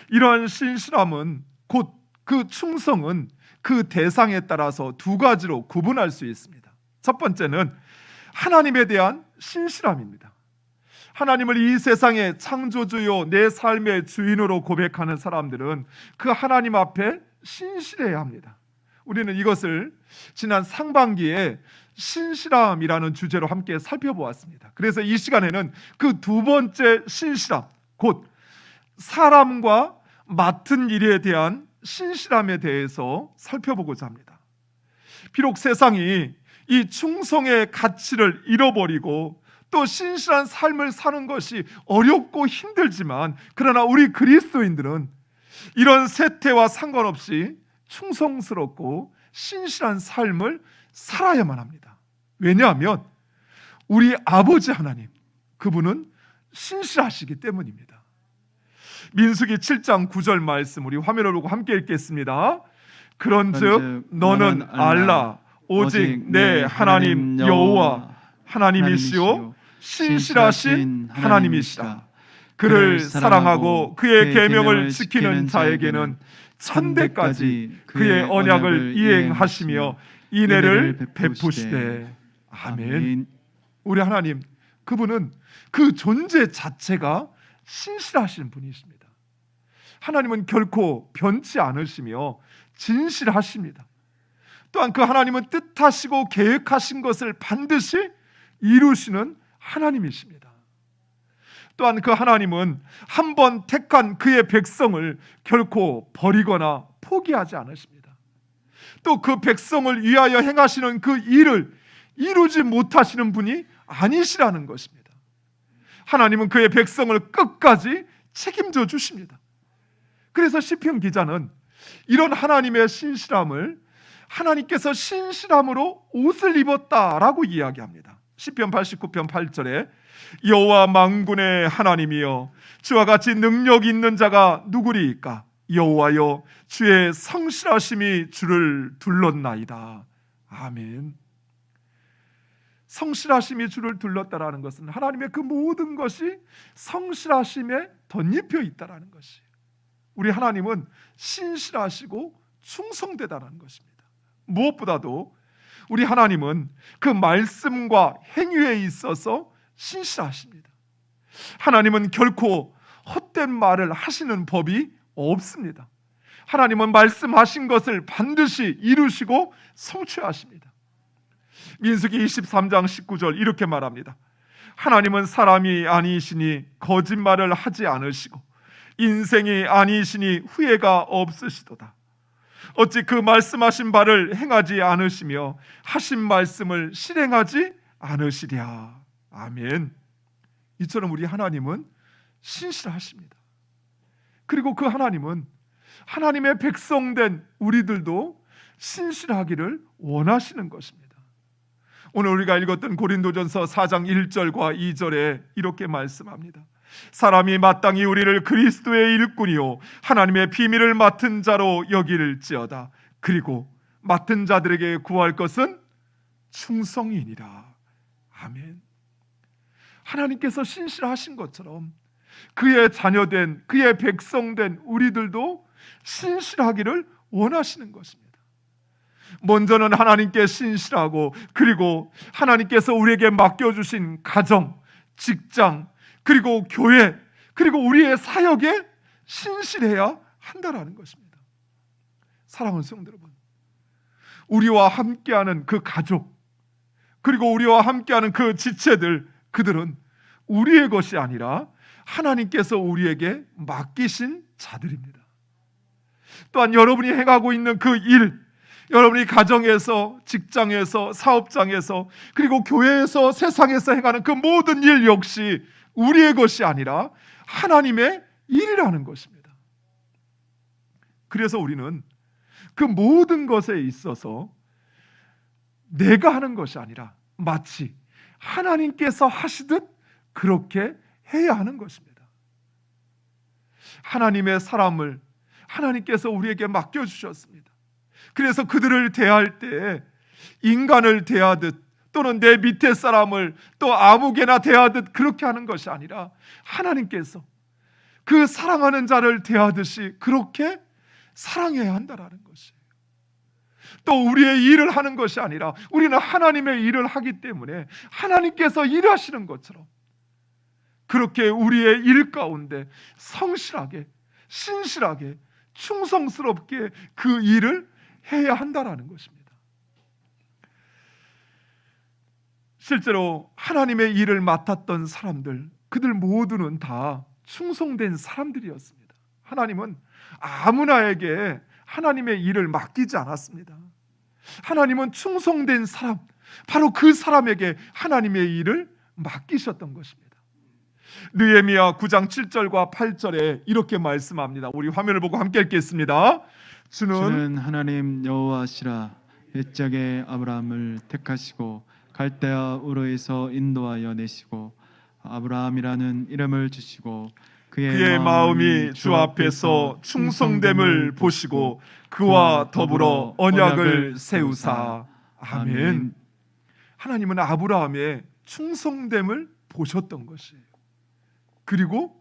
이러한 신실함은 곧 그 충성은 그 대상에 따라서 두 가지로 구분할 수 있습니다. 첫 번째는 하나님에 대한 신실함입니다. 하나님을 이 세상의 창조주요 내 삶의 주인으로 고백하는 사람들은 그 하나님 앞에 신실해야 합니다. 우리는 이것을 지난 상반기에 신실함이라는 주제로 함께 살펴보았습니다. 그래서 이 시간에는 그 두 번째 신실함, 곧 사람과 맡은 일에 대한 신실함에 대해서 살펴보고자 합니다. 비록 세상이 이 충성의 가치를 잃어버리고 또 신실한 삶을 사는 것이 어렵고 힘들지만, 그러나 우리 그리스도인들은 이런 세태와 상관없이 충성스럽고 신실한 삶을 살아야만 합니다. 왜냐하면 우리 아버지 하나님, 그분은 신실하시기 때문입니다. 민수기 7장 9절 말씀 우리 화면을 보고 함께 읽겠습니다. 그런즉 너는 알라 오직 내 하나님 여호와 하나님이시오 신실하신 하나님이시라. 그를 사랑하고 그의 계명을 지키는 자에게는 천대까지 그의 언약을 이행하시며 인애를 베푸시되. 아멘. 우리 하나님, 그분은 그 존재 자체가 신실하신 분이십니다. 하나님은 결코 변치 않으시며 진실하십니다. 또한 그 하나님은 뜻하시고 계획하신 것을 반드시 이루시는 하나님이십니다. 또한 그 하나님은 한 번 택한 그의 백성을 결코 버리거나 포기하지 않으십니다. 또 그 백성을 위하여 행하시는 그 일을 이루지 못하시는 분이 아니시라는 것입니다. 하나님은 그의 백성을 끝까지 책임져 주십니다. 그래서 시편 기자는 이런 하나님의 신실함을 하나님께서 신실함으로 옷을 입었다라고 이야기합니다. 시편 89편 8절에 여호와 만군의 하나님이여 주와 같이 능력 있는 자가 누구리이까? 여호와여 주의 성실하심이 주를 둘렀나이다. 아멘. 성실하심이 주를 둘렀다라는 것은 하나님의 그 모든 것이 성실하심에 덧입혀 있다라는 것이에요. 우리 하나님은 신실하시고 충성되다라는 것입니다. 무엇보다도 우리 하나님은 그 말씀과 행위에 있어서 신실하십니다. 하나님은 결코 헛된 말을 하시는 법이 없습니다. 하나님은 말씀하신 것을 반드시 이루시고 성취하십니다. 민수기 23장 19절 이렇게 말합니다. 하나님은 사람이 아니시니 거짓말을 하지 않으시고 인생이 아니시니 후회가 없으시도다. 어찌 그 말씀하신 바를 행하지 않으시며 하신 말씀을 실행하지 않으시랴. 아멘. 이처럼 우리 하나님은 신실하십니다. 그리고 그 하나님은 하나님의 백성된 우리들도 신실하기를 원하시는 것입니다. 오늘 우리가 읽었던 고린도전서 4장 1절과 2절에 이렇게 말씀합니다. 사람이 마땅히 우리를 그리스도의 일꾼이요 하나님의 비밀을 맡은 자로 여길지어다. 그리고 맡은 자들에게 구할 것은 충성이니라. 아멘. 하나님께서 신실하신 것처럼 그의 자녀된 그의 백성된 우리들도 신실하기를 원하시는 것입니다. 먼저는 하나님께 신실하고 그리고 하나님께서 우리에게 맡겨주신 가정, 직장, 그리고 교회, 그리고 우리의 사역에 신실해야 한다라는 것입니다. 사랑하는 성도 여러분, 우리와 함께하는 그 가족, 그리고 우리와 함께하는 그 지체들, 그들은 우리의 것이 아니라 하나님께서 우리에게 맡기신 자들입니다. 또한 여러분이 행하고 있는 그 일, 여러분이 가정에서, 직장에서, 사업장에서, 그리고 교회에서, 세상에서 행하는 그 모든 일 역시 우리의 것이 아니라 하나님의 일이라는 것입니다. 그래서 우리는 그 모든 것에 있어서 내가 하는 것이 아니라 마치 하나님께서 하시듯 그렇게 해야 하는 것입니다. 하나님의 사람을 하나님께서 우리에게 맡겨주셨습니다. 그래서 그들을 대할 때 인간을 대하듯 또는 내 밑에 사람을 또 아무개나 대하듯 그렇게 하는 것이 아니라 하나님께서 그 사랑하는 자를 대하듯이 그렇게 사랑해야 한다라는 것이에요. 또 우리의 일을 하는 것이 아니라 우리는 하나님의 일을 하기 때문에 하나님께서 일하시는 것처럼 그렇게 우리의 일 가운데 성실하게, 신실하게, 충성스럽게 그 일을 해야 한다라는 것입니다. 실제로 하나님의 일을 맡았던 사람들, 그들 모두는 다 충성된 사람들이었습니다. 하나님은 아무나에게 하나님의 일을 맡기지 않았습니다. 하나님은 충성된 사람, 바로 그 사람에게 하나님의 일을 맡기셨던 것입니다. 느헤미야 9장 7절과 8절에 이렇게 말씀합니다. 우리 화면을 보고 함께 읽겠습니다. 주는 하나님 여호와시라. 옛적에 아브라함을 택하시고 갈대아 우르에서 인도하여 내시고 아브라함이라는 이름을 주시고 그의 마음이 주 앞에서 충성됨을 보시고 그와 더불어 언약을 세우사. 아멘. 하나님은 아브라함의 충성됨을 보셨던 것이에요. 그리고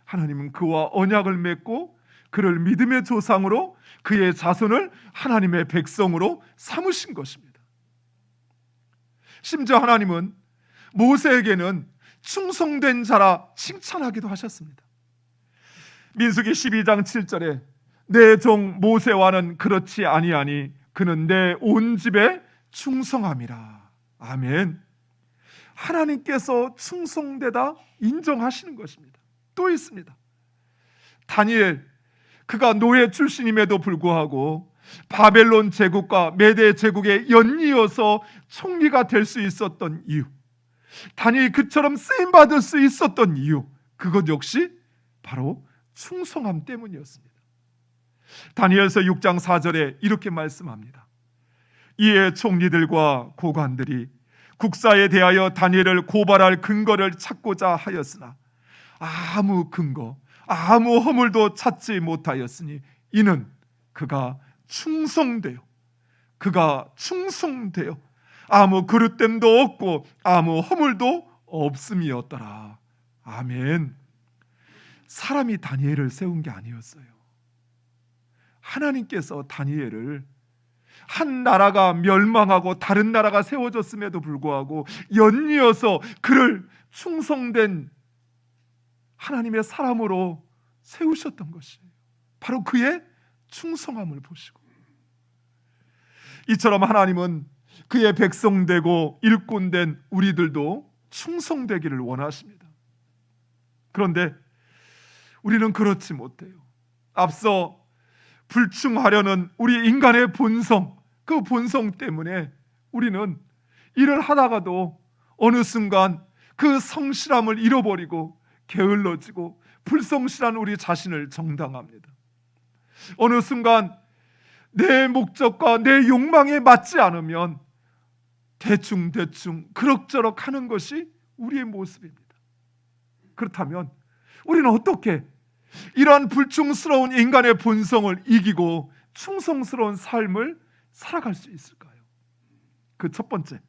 하나님은 그와 언약을 맺고 그를 믿음의 조상으로 그의 자손을 하나님의 백성으로 삼으신 것입니다. 심지어 하나님은 모세에게는 충성된 자라 칭찬하기도 하셨습니다. 민수기 12장 7절에 내 종 모세와는 그렇지 아니하니 그는 내 온 집에 충성함이라. 아멘. 하나님께서 충성되다 인정하시는 것입니다. 또 있습니다. 다니엘, 그가 노예 출신임에도 불구하고 바벨론 제국과 메대 제국에 연이어서 총리가 될 수 있었던 이유, 다니엘이 그처럼 쓰임받을 수 있었던 이유, 그것 역시 바로 충성함 때문이었습니다. 다니엘서 6장 4절에 이렇게 말씀합니다. 이에 총리들과 고관들이 국사에 대하여 다니엘을 고발할 근거를 찾고자 하였으나 아무 근거, 아무 허물도 찾지 못하였으니 이는 그가 충성되어 아무 그릇됨도 없고 아무 허물도 없음이었더라. 아멘. 사람이 다니엘을 세운 게 아니었어요. 하나님께서 다니엘을 한 나라가 멸망하고 다른 나라가 세워졌음에도 불구하고 연이어서 그를 충성된 하나님의 사람으로 세우셨던 것이에요. 바로 그의 충성함을 보시고, 이처럼 하나님은 그의 백성되고 일꾼된 우리들도 충성되기를 원하십니다. 그런데 우리는 그렇지 못해요. 앞서 불충하려는 우리 인간의 본성, 그 본성 때문에 우리는 일을 하다가도 어느 순간 그 성실함을 잃어버리고 게을러지고 불성실한 우리 자신을 정당합니다. 어느 순간 내 목적과 내 욕망에 맞지 않으면 대충 그럭저럭 하는 것이 우리의 모습입니다. 그렇다면 우리는 어떻게 이러한 불충스러운 인간의 본성을 이기고 충성스러운 삶을 살아갈 수 있을까요? 그 첫 번째,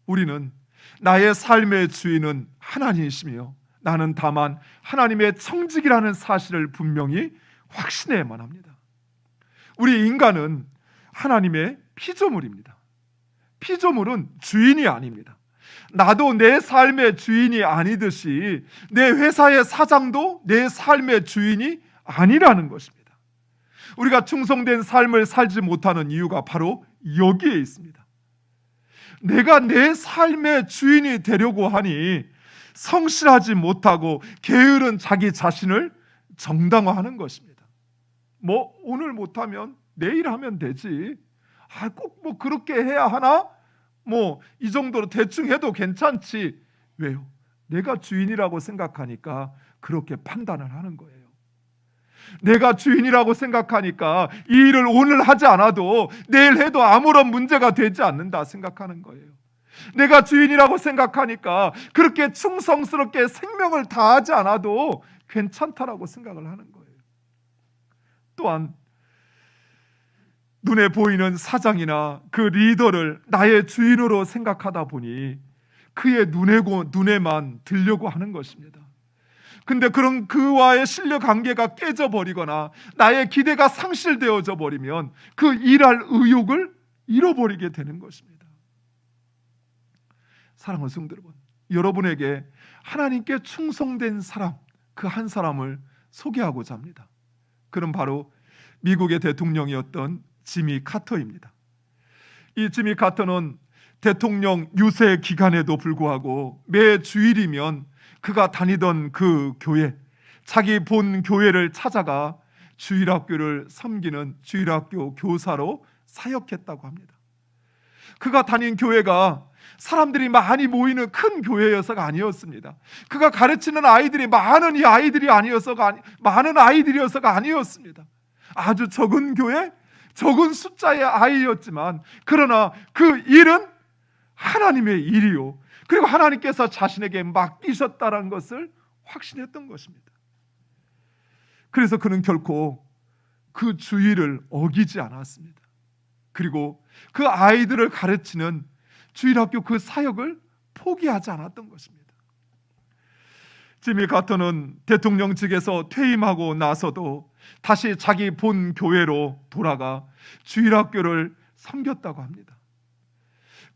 우리는 나의 삶의 주인은 하나님이시며 나는 다만 하나님의 청직이라는 사실을 분명히 확신해야만 합니다. 우리 인간은 하나님의 피조물입니다. 피조물은 주인이 아닙니다. 나도 내 삶의 주인이 아니듯이 내 회사의 사장도 내 삶의 주인이 아니라는 것입니다. 우리가 충성된 삶을 살지 못하는 이유가 바로 여기에 있습니다. 내가 내 삶의 주인이 되려고 하니 성실하지 못하고 게으른 자기 자신을 정당화하는 것입니다. 뭐 오늘 못하면 내일 하면 되지. 꼭 뭐 그렇게 해야 하나? 뭐 이 정도로 대충 해도 괜찮지. 왜요? 내가 주인이라고 생각하니까 그렇게 판단을 하는 거예요. 내가 주인이라고 생각하니까 이 일을 오늘 하지 않아도 내일 해도 아무런 문제가 되지 않는다 생각하는 거예요. 내가 주인이라고 생각하니까 그렇게 충성스럽게 생명을 다하지 않아도 괜찮다라고 생각을 하는 거예요. 또한 눈에 보이는 사장이나 그 리더를 나의 주인으로 생각하다 보니 그의 눈에만 들려고 하는 것입니다. 근데 그런 그와의 신뢰 관계가 깨져버리거나 나의 기대가 상실되어져 버리면 그 일할 의욕을 잃어버리게 되는 것입니다. 사랑하는 성도 여러분, 여러분에게 하나님께 충성된 사람, 그 한 사람을 소개하고자 합니다. 그는 바로 미국의 대통령이었던 지미 카터입니다. 이 지미 카터는 대통령 유세 기간에도 불구하고 매 주일이면 그가 다니던 그 교회, 자기 본 교회를 찾아가 주일학교를 섬기는 주일학교 교사로 사역했다고 합니다. 그가 다닌 교회가 사람들이 많이 모이는 큰 교회여서가 아니었습니다. 그가 가르치는 아이들이 많은 아이들이어서가 아니었습니다. 아주 적은 교회, 적은 숫자의 아이였지만 그러나 그 일은 하나님의 일이요, 그리고 하나님께서 자신에게 맡기셨다는 것을 확신했던 것입니다. 그래서 그는 결코 그 주의를 어기지 않았습니다. 그리고 그 아이들을 가르치는 주일학교 그 사역을 포기하지 않았던 것입니다. 지미 카터는 대통령직에서 퇴임하고 나서도 다시 자기 본 교회로 돌아가 주일학교를 섬겼다고 합니다.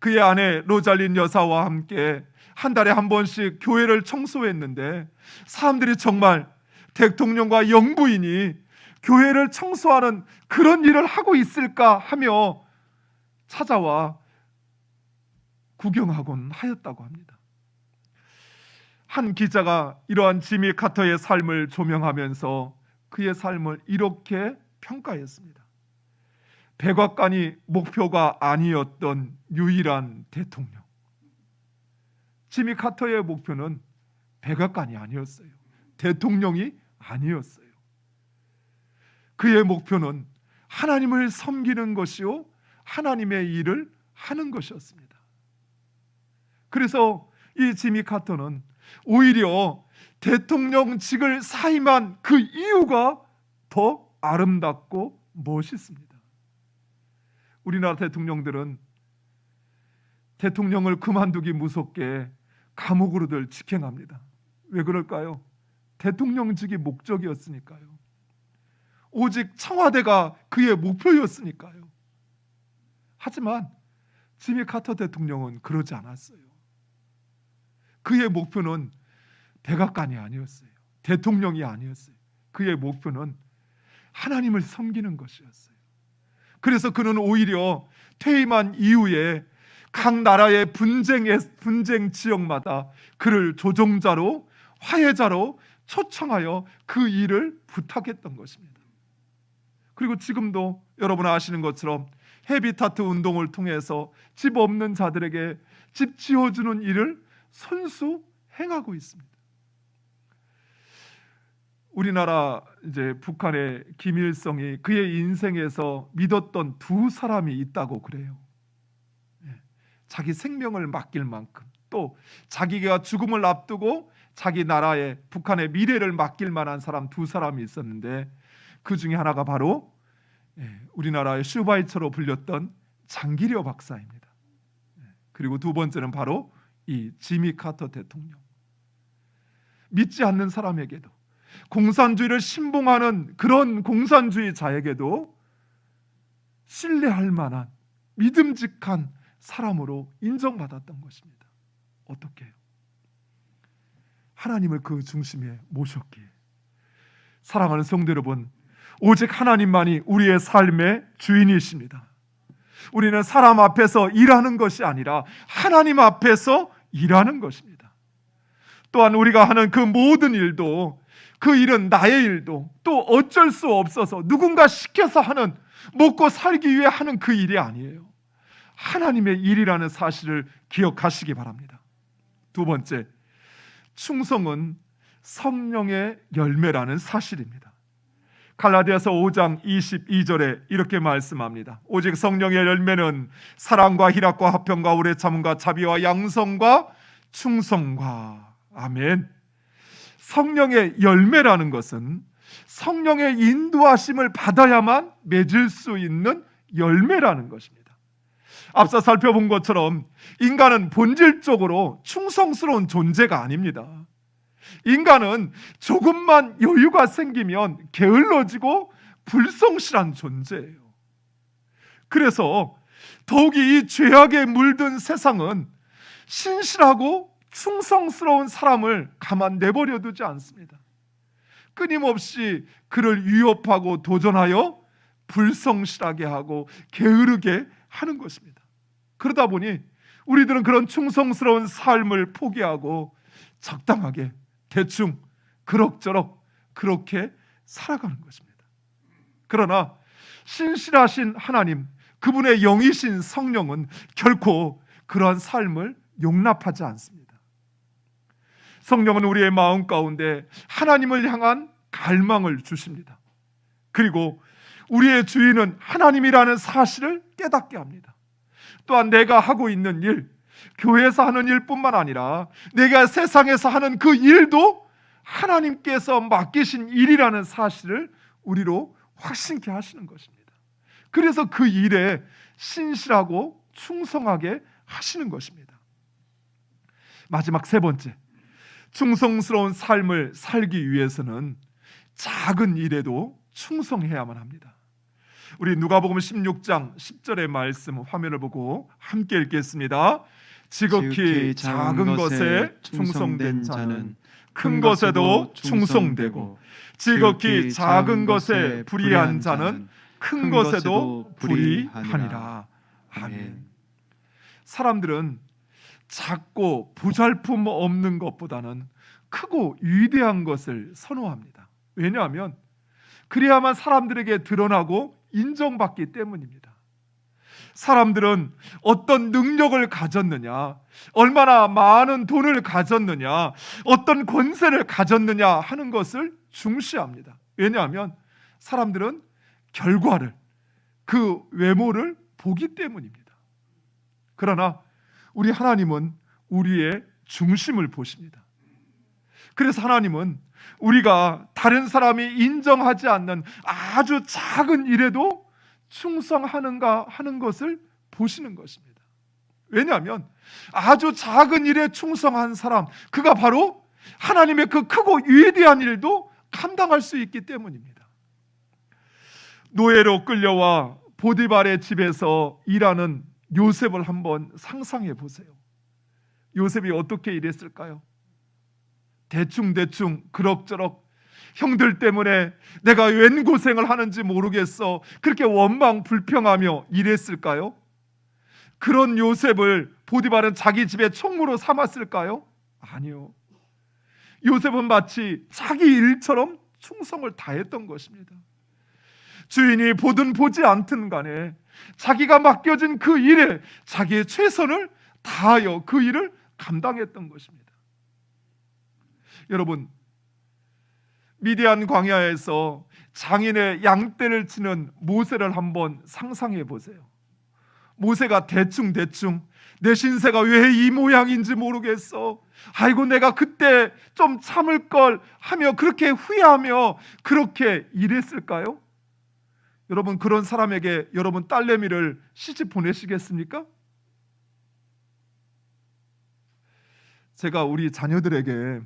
그의 아내 로잘린 여사와 함께 한 달에 한 번씩 교회를 청소했는데, 사람들이 정말 대통령과 영부인이 교회를 청소하는 그런 일을 하고 있을까 하며 찾아와 구경하곤 하였다고 합니다. 한 기자가 이러한 지미 카터의 삶을 조명하면서 그의 삶을 이렇게 평가했습니다. 백악관이 목표가 아니었던 유일한 대통령. 지미 카터의 목표는 백악관이 아니었어요. 대통령이 아니었어요. 그의 목표는 하나님을 섬기는 것이요, 하나님의 일을 하는 것이었습니다. 그래서 이 지미 카터는 오히려 대통령직을 사임한 그 이유가 더 아름답고 멋있습니다. 우리나라 대통령들은 대통령을 그만두기 무섭게 감옥으로들 직행합니다. 왜 그럴까요? 대통령직이 목적이었으니까요. 오직 청와대가 그의 목표였으니까요. 하지만 지미 카터 대통령은 그러지 않았어요. 그의 목표는 백악관이 아니었어요. 대통령이 아니었어요. 그의 목표는 하나님을 섬기는 것이었어요. 그래서 그는 오히려 퇴임한 이후에 각 나라의 분쟁 지역마다 그를 조종자로, 화해자로 초청하여 그 일을 부탁했던 것입니다. 그리고 지금도 여러분 아시는 것처럼 헤비타트 운동을 통해서 집 없는 자들에게 집 지어주는 일을 손수 행하고 있습니다. 우리나라 이제 북한의 김일성이 그의 인생에서 믿었던 두 사람이 있다고 그래요. 자기 생명을 맡길 만큼, 또 자기가 죽음을 앞두고 자기 나라의 북한의 미래를 맡길 만한 사람 두 사람이 있었는데, 그 중에 하나가 바로 우리나라의 슈바이처로 불렸던 장기려 박사입니다. 그리고 두 번째는 바로 이 지미 카터 대통령. 믿지 않는 사람에게도, 공산주의를 신봉하는 그런 공산주의자에게도 신뢰할 만한 믿음직한 사람으로 인정받았던 것입니다. 어떻게 해요? 하나님을 그 중심에 모셨기에. 사랑하는 성도 여러분, 오직 하나님만이 우리의 삶의 주인이십니다. 우리는 사람 앞에서 일하는 것이 아니라 하나님 앞에서 일하는 것입니다. 또한 우리가 하는 그 모든 일도, 그 일은 나의 일도 또 어쩔 수 없어서 누군가 시켜서 하는, 먹고 살기 위해 하는 그 일이 아니에요. 하나님의 일이라는 사실을 기억하시기 바랍니다. 두 번째, 충성은 성령의 열매라는 사실입니다. 갈라디아서 5장 22절에 이렇게 말씀합니다. 오직 성령의 열매는 사랑과 희락과 화평과 오래 참음과 자비와 양성과 충성과. 아멘. 성령의 열매라는 것은 성령의 인도하심을 받아야만 맺을 수 있는 열매라는 것입니다. 앞서 살펴본 것처럼 인간은 본질적으로 충성스러운 존재가 아닙니다. 인간은 조금만 여유가 생기면 게을러지고 불성실한 존재예요. 그래서 더욱이 이 죄악에 물든 세상은 신실하고 충성스러운 사람을 가만 내버려 두지 않습니다. 끊임없이 그를 위협하고 도전하여 불성실하게 하고 게으르게 하는 것입니다. 그러다 보니 우리들은 그런 충성스러운 삶을 포기하고 적당하게 대충 그럭저럭 그렇게 살아가는 것입니다. 그러나 신실하신 하나님, 그분의 영이신 성령은 결코 그러한 삶을 용납하지 않습니다. 성령은 우리의 마음 가운데 하나님을 향한 갈망을 주십니다. 그리고 우리의 주인은 하나님이라는 사실을 깨닫게 합니다. 또한 내가 하고 있는 일, 교회에서 하는 일뿐만 아니라 내가 세상에서 하는 그 일도 하나님께서 맡기신 일이라는 사실을 우리로 확신케 하시는 것입니다. 그래서 그 일에 신실하고 충성하게 하시는 것입니다. 마지막 세 번째, 충성스러운 삶을 살기 위해서는 작은 일에도 충성해야만 합니다. 우리 누가복음 16장 10절의 말씀 화면을 보고 함께 읽겠습니다. 지극히 작은 것에 충성된 자는 큰 것에도 충성되고, 지극히 작은 것에 불의한 자는 큰 것에도 불의하니라. 아멘. 사람들은 작고 보잘품 없는 것보다는 크고 위대한 것을 선호합니다. 왜냐하면 그래야만 사람들에게 드러나고 인정받기 때문입니다. 사람들은 어떤 능력을 가졌느냐, 얼마나 많은 돈을 가졌느냐, 어떤 권세를 가졌느냐 하는 것을 중시합니다. 왜냐하면 사람들은 결과를, 그 외모를 보기 때문입니다. 그러나 우리 하나님은 우리의 중심을 보십니다. 그래서 하나님은 우리가 다른 사람이 인정하지 않는 아주 작은 일에도 충성하는가 하는 것을 보시는 것입니다. 왜냐하면 아주 작은 일에 충성한 사람, 그가 바로 하나님의 그 크고 위대한 일도 감당할 수 있기 때문입니다. 노예로 끌려와 보디발의 집에서 일하는 요셉을 한번 상상해 보세요. 요셉이 어떻게 일했을까요? 대충 그럭저럭, 형들 때문에 내가 웬 고생을 하는지 모르겠어, 그렇게 원망 불평하며 일했을까요? 그런 요셉을 보디발은 자기 집에 총무로 삼았을까요? 아니요. 요셉은 마치 자기 일처럼 충성을 다했던 것입니다. 주인이 보든 보지 않든 간에 자기가 맡겨진 그 일에 자기의 최선을 다하여 그 일을 감당했던 것입니다. 여러분, 미디안 광야에서 장인의 양떼를 치는 모세를 한번 상상해 보세요. 모세가 대충 내 신세가 왜 이 모양인지 모르겠어, 아이고 내가 그때 좀 참을 걸 하며 그렇게 후회하며 그렇게 일했을까요? 여러분, 그런 사람에게 여러분 딸내미를 시집 보내시겠습니까? 제가 우리 자녀들에게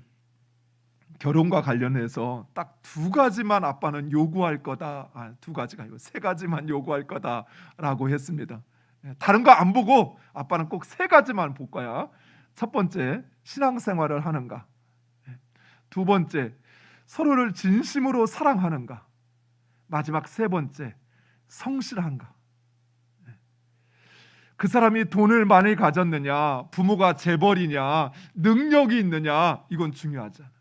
결혼과 관련해서 딱 두 가지만 아빠는 요구할 거다, 두 가지가 아니고 세 가지만 요구할 거다라고 했습니다. 다른 거 안 보고 아빠는 꼭 세 가지만 볼 거야. 첫 번째, 신앙생활을 하는가. 두 번째, 서로를 진심으로 사랑하는가. 마지막 세 번째, 성실한가. 그 사람이 돈을 많이 가졌느냐, 부모가 재벌이냐, 능력이 있느냐, 이건 중요하지 않아.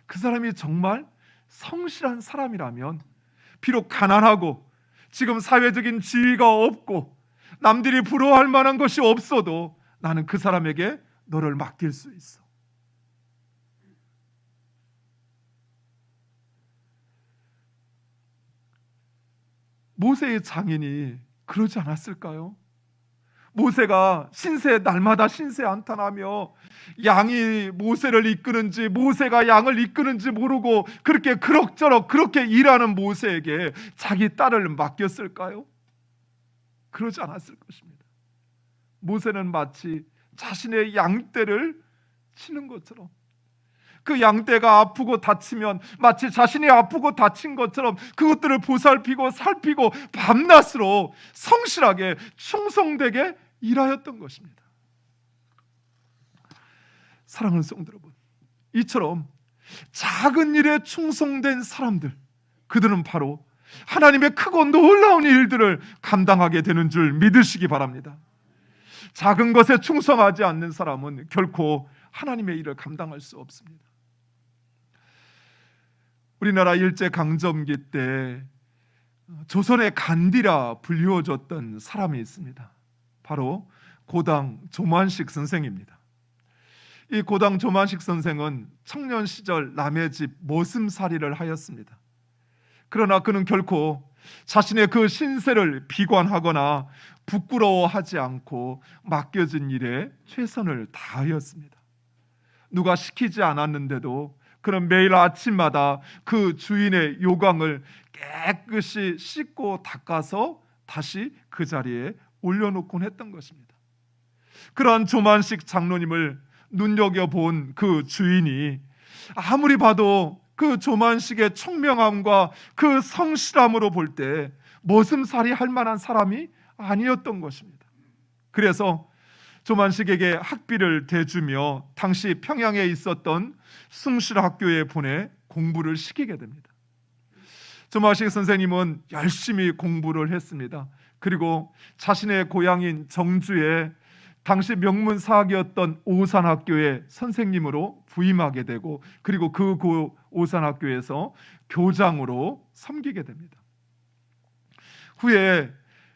그 사람이 정말 성실한 사람이라면, 비록 가난하고 지금 사회적인 지위가 없고 남들이 부러워할 만한 것이 없어도 나는 그 사람에게 너를 맡길 수 있어. 모세의 장인이 그러지 않았을까요? 모세가 신세, 날마다 신세 한탄하며 양이 모세를 이끄는지 모세가 양을 이끄는지 모르고 그렇게 그럭저럭 그렇게 일하는 모세에게 자기 딸을 맡겼을까요? 그러지 않았을 것입니다. 모세는 마치 자신의 양떼를 치는 것처럼, 그 양떼가 아프고 다치면 마치 자신이 아프고 다친 것처럼 그것들을 보살피고 살피고 밤낮으로 성실하게 충성되게 일하였던 것입니다. 사랑하는 성도 여러분, 이처럼 작은 일에 충성된 사람들, 그들은 바로 하나님의 크고 놀라운 일들을 감당하게 되는 줄 믿으시기 바랍니다. 작은 것에 충성하지 않는 사람은 결코 하나님의 일을 감당할 수 없습니다. 우리나라 일제강점기 때 조선의 간디라 불리워졌던 사람이 있습니다. 바로 고당 조만식 선생입니다. 이 고당 조만식 선생은 청년 시절 남의 집 머슴살이를 하였습니다. 그러나 그는 결코 자신의 그 신세를 비관하거나 부끄러워하지 않고 맡겨진 일에 최선을 다하였습니다. 누가 시키지 않았는데도 그는 매일 아침마다 그 주인의 요강을 깨끗이 씻고 닦아서 다시 그 자리에 올려놓곤 했던 것입니다. 그러한 조만식 장로님을 눈여겨본 그 주인이 아무리 봐도 그 조만식의 총명함과 그 성실함으로 볼 때 머슴살이 할 만한 사람이 아니었던 것입니다. 그래서 조만식에게 학비를 대주며 당시 평양에 있었던 숭실학교에 보내 공부를 시키게 됩니다. 조만식 선생님은 열심히 공부를 했습니다. 그리고 자신의 고향인 정주에 당시 명문사학이었던 오산학교의 선생님으로 부임하게 되고, 그리고 그 오산학교에서 교장으로 섬기게 됩니다. 후에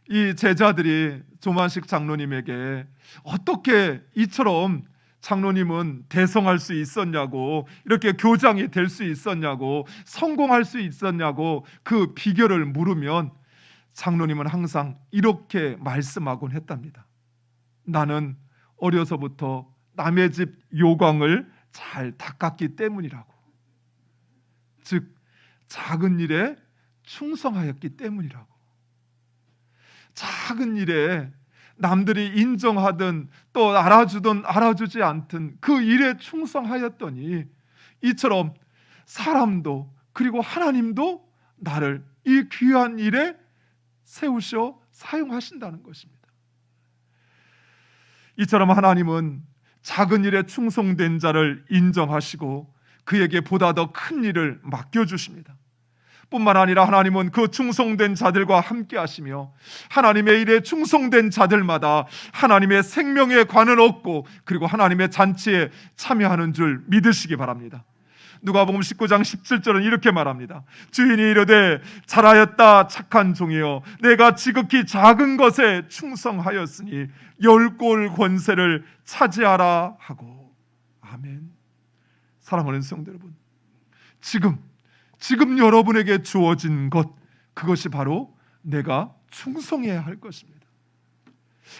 이 제자들이 조만식 장로님에게 어떻게 이처럼 장로님은 대성할 수 있었냐고, 이렇게 교장이 될 수 있었냐고, 성공할 수 있었냐고 그 비결을 물으면 장로님은 항상 이렇게 말씀하곤 했답니다. 나는 어려서부터 남의 집 요광을 잘 닦았기 때문이라고. 즉 작은 일에 충성하였기 때문이라고. 작은 일에 남들이 인정하든 또 알아주든 알아주지 않든 그 일에 충성하였더니 이처럼 사람도 그리고 하나님도 나를 이 귀한 일에 세우셔 사용하신다는 것입니다. 이처럼 하나님은 작은 일에 충성된 자를 인정하시고 그에게 보다 더 큰 일을 맡겨주십니다. 뿐만 아니라 하나님은 그 충성된 자들과 함께 하시며 하나님의 일에 충성된 자들마다 하나님의 생명의 관을 얻고 그리고 하나님의 잔치에 참여하는 줄 믿으시기 바랍니다. 누가복음 19장 17절은 이렇게 말합니다. 주인이 이르되 잘하였다 착한 종이여, 내가 지극히 작은 것에 충성하였으니 10골 권세를 차지하라 하고. 아멘. 사랑하는 성도 여러분, 지금 여러분에게 주어진 것, 그것이 바로 내가 충성해야 할 것입니다.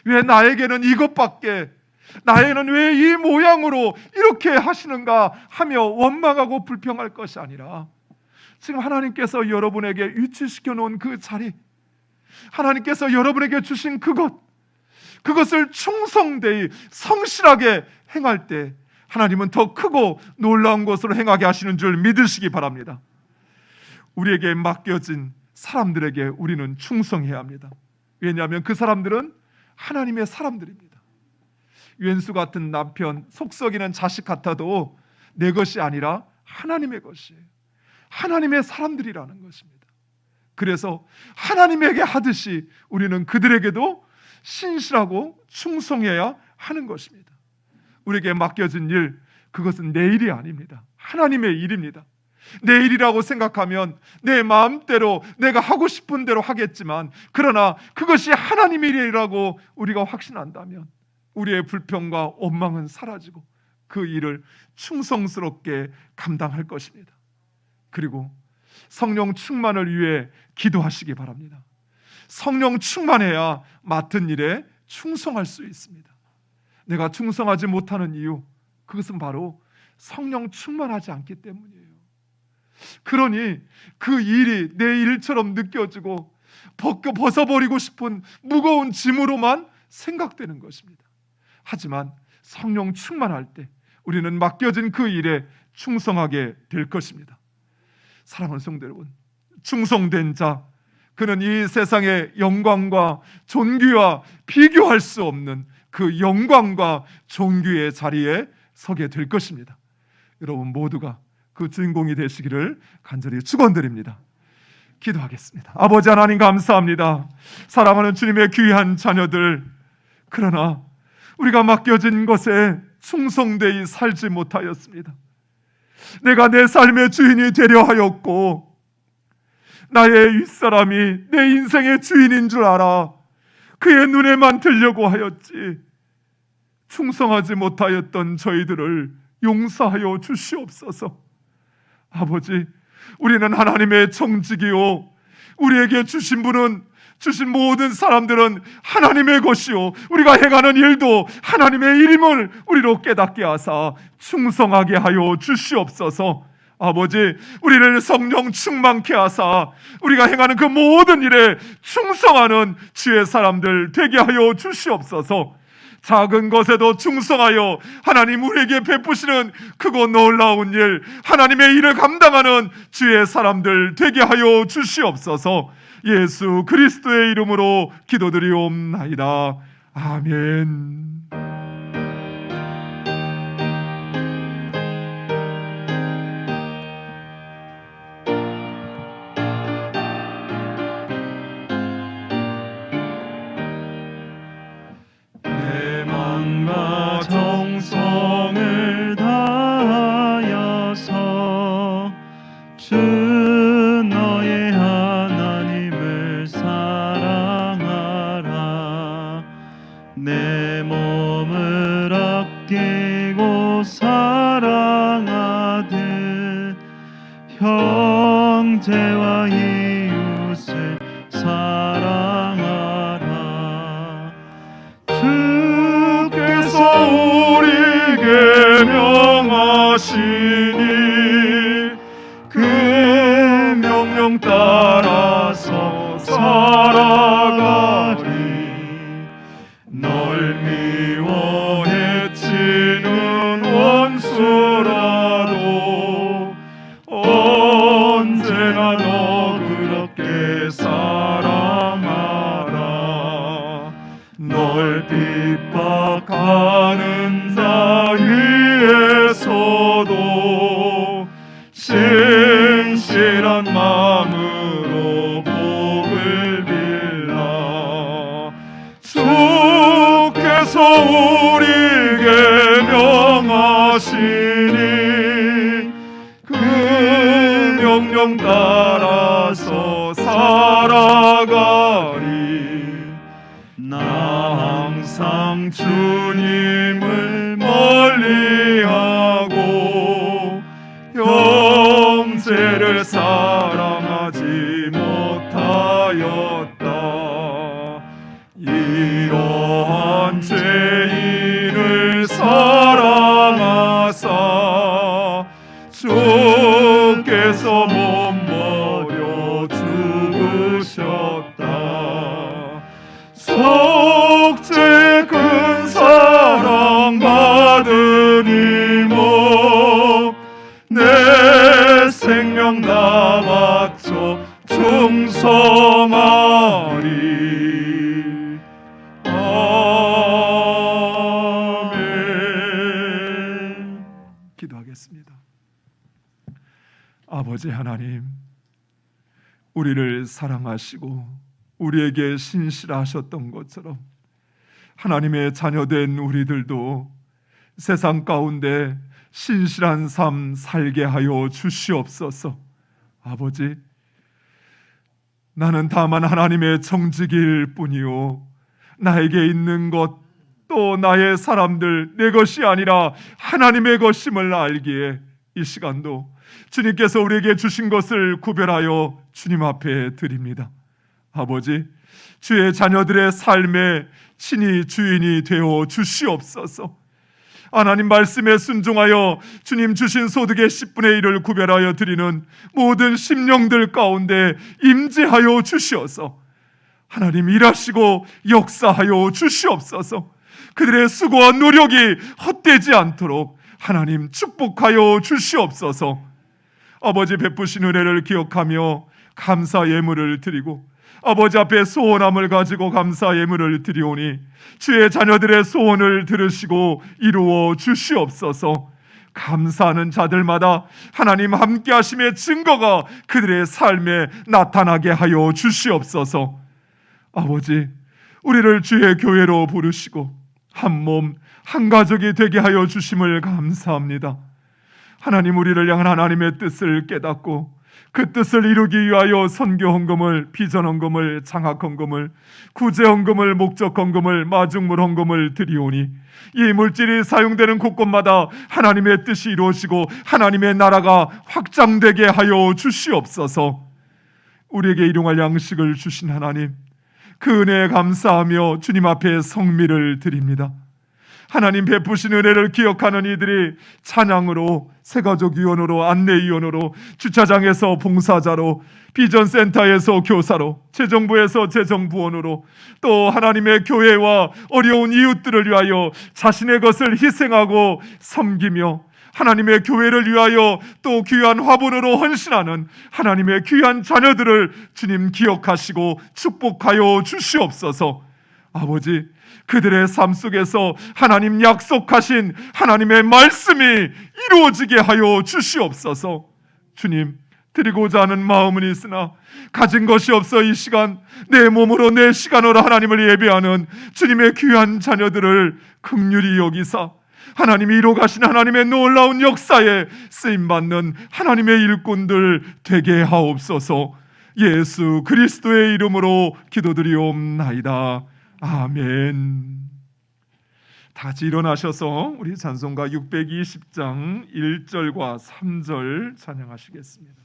왜 나에게는 이것밖에, 나에게는 왜 이 모양으로 이렇게 하시는가 하며 원망하고 불평할 것이 아니라 지금 하나님께서 여러분에게 위치시켜 놓은 그 자리, 하나님께서 여러분에게 주신 그것을 충성되이 성실하게 행할 때 하나님은 더 크고 놀라운 것으로 행하게 하시는 줄 믿으시기 바랍니다. 우리에게 맡겨진 사람들에게 우리는 충성해야 합니다. 왜냐하면 그 사람들은 하나님의 사람들입니다. 왼수 같은 남편, 속 썩이는 자식 같아도 내 것이 아니라 하나님의 것이에요. 하나님의 사람들이라는 것입니다. 그래서 하나님에게 하듯이 우리는 그들에게도 신실하고 충성해야 하는 것입니다. 우리에게 맡겨진 일, 그것은 내 일이 아닙니다. 하나님의 일입니다. 내 일이라고 생각하면 내 마음대로 내가 하고 싶은 대로 하겠지만, 그러나 그것이 하나님의 일이라고 우리가 확신한다면 우리의 불평과 원망은 사라지고 그 일을 충성스럽게 감당할 것입니다. 그리고 성령 충만을 위해 기도하시기 바랍니다. 성령 충만해야 맡은 일에 충성할 수 있습니다. 내가 충성하지 못하는 이유, 그것은 바로 성령 충만하지 않기 때문이에요. 그러니 그 일이 내 일처럼 느껴지고 벗어버리고 싶은 무거운 짐으로만 생각되는 것입니다. 하지만 성령 충만할 때 우리는 맡겨진 그 일에 충성하게 될 것입니다. 사랑하는 성도 여러분, 충성된 자, 그는 이 세상의 영광과 존귀와 비교할 수 없는 그 영광과 존귀의 자리에 서게 될 것입니다. 여러분 모두가 그 주인공이 되시기를 간절히 축원드립니다. 기도하겠습니다. 아버지 하나님 감사합니다. 사랑하는 주님의 귀한 자녀들, 그러나 우리가 맡겨진 것에 충성되이 살지 못하였습니다. 내가 내 삶의 주인이 되려 하였고 나의 윗사람이 내 인생의 주인인 줄 알아 그의 눈에만 들려고 하였지, 충성하지 못하였던 저희들을 용서하여 주시옵소서. 아버지, 우리는 하나님의 정직이요 우리에게 주신 분은, 주신 모든 사람들은 하나님의 것이요 우리가 해가는 일도 하나님의 일임을 우리로 깨닫게 하사 충성하게 하여 주시옵소서. 아버지, 우리를 성령 충만케 하사 우리가 행하는 그 모든 일에 충성하는 주의 사람들 되게 하여 주시옵소서. 작은 것에도 충성하여 하나님 우리에게 베푸시는 크고 놀라운 일, 하나님의 일을 감당하는 주의 사람들 되게 하여 주시옵소서. 예수 그리스도의 이름으로 기도드리옵나이다. 아멘. 내 마음과 정성을 다하여서 주 너의 하나님을 사랑하라. 내 몸을 아끼고 사랑하듯 형제와 이웃을 사랑하라. 주께서 우리에게 명하시니 그 명령 따라서 살아가리. 널 미워 해치는 원수라도 언제나 너 그렇게 사랑하라. 널 핍박하는 자 위에서도 신실한 마음으로 복을 빌라. 주께서 우리에게 명하시니 그 명령 따라서 살아가리. 나 항상 주님을 멀리하고 형제를 사랑하지 못하였다. 이러한 죄인을 사랑하사 주께서 몸버려 죽으셨다. 속죄 큰 사랑 받으니모 내 생명 다 바쳐 충성하리. 아멘. 기도하겠습니다. 아버지 하나님, 우리를 사랑하시고 우리에게 신실하셨던 것처럼 하나님의 자녀된 우리들도 세상 가운데 신실한 삶 살게 하여 주시옵소서. 아버지, 나는 다만 하나님의 정직일 뿐이요 나에게 있는 것 또 나의 사람들 내 것이 아니라 하나님의 것임을 알기에 이 시간도 주님께서 우리에게 주신 것을 구별하여 주님 앞에 드립니다. 아버지, 주의 자녀들의 삶에 친히 주인이 되어 주시옵소서. 하나님 말씀에 순종하여 주님 주신 소득의 10분의 1을 구별하여 드리는 모든 심령들 가운데 임재하여 주시어서 하나님 일하시고 역사하여 주시옵소서. 그들의 수고와 노력이 헛되지 않도록 하나님 축복하여 주시옵소서. 아버지 베푸신 은혜를 기억하며 감사 예물을 드리고 아버지 앞에 소원함을 가지고 감사 예물을 드리오니 주의 자녀들의 소원을 들으시고 이루어 주시옵소서. 감사하는 자들마다 하나님 함께 하심의 증거가 그들의 삶에 나타나게 하여 주시옵소서. 아버지, 우리를 주의 교회로 부르시고 한 몸, 한 가족이 되게 하여 주심을 감사합니다. 하나님, 우리를 향한 하나님의 뜻을 깨닫고 그 뜻을 이루기 위하여 선교 헌금을, 비전 헌금을, 장학 헌금을, 구제 헌금을, 목적 헌금을, 마중물 헌금을 드리오니 이 물질이 사용되는 곳곳마다 하나님의 뜻이 이루어지고 하나님의 나라가 확장되게 하여 주시옵소서. 우리에게 일용할 양식을 주신 하나님, 그 은혜에 감사하며 주님 앞에 성미를 드립니다. 하나님 베푸신 은혜를 기억하는 이들이 찬양으로, 새가족위원으로, 안내위원으로, 주차장에서 봉사자로, 비전센터에서 교사로, 재정부에서 재정부원으로, 또 하나님의 교회와 어려운 이웃들을 위하여 자신의 것을 희생하고 섬기며 하나님의 교회를 위하여 또 귀한 화분으로 헌신하는 하나님의 귀한 자녀들을 주님 기억하시고 축복하여 주시옵소서. 아버지, 그들의 삶 속에서 하나님 약속하신 하나님의 말씀이 이루어지게 하여 주시옵소서. 주님, 드리고자 하는 마음은 있으나 가진 것이 없어 이 시간 내 몸으로 내 시간으로 하나님을 예배하는 주님의 귀한 자녀들을 긍휼히 여기사 하나님이 이루가신 하나님의 놀라운 역사에 쓰임받는 하나님의 일꾼들 되게 하옵소서. 예수 그리스도의 이름으로 기도드리옵나이다. 아멘. 다 같이 일어나셔서 우리 찬송가 620장 1절과 3절 찬양하시겠습니다.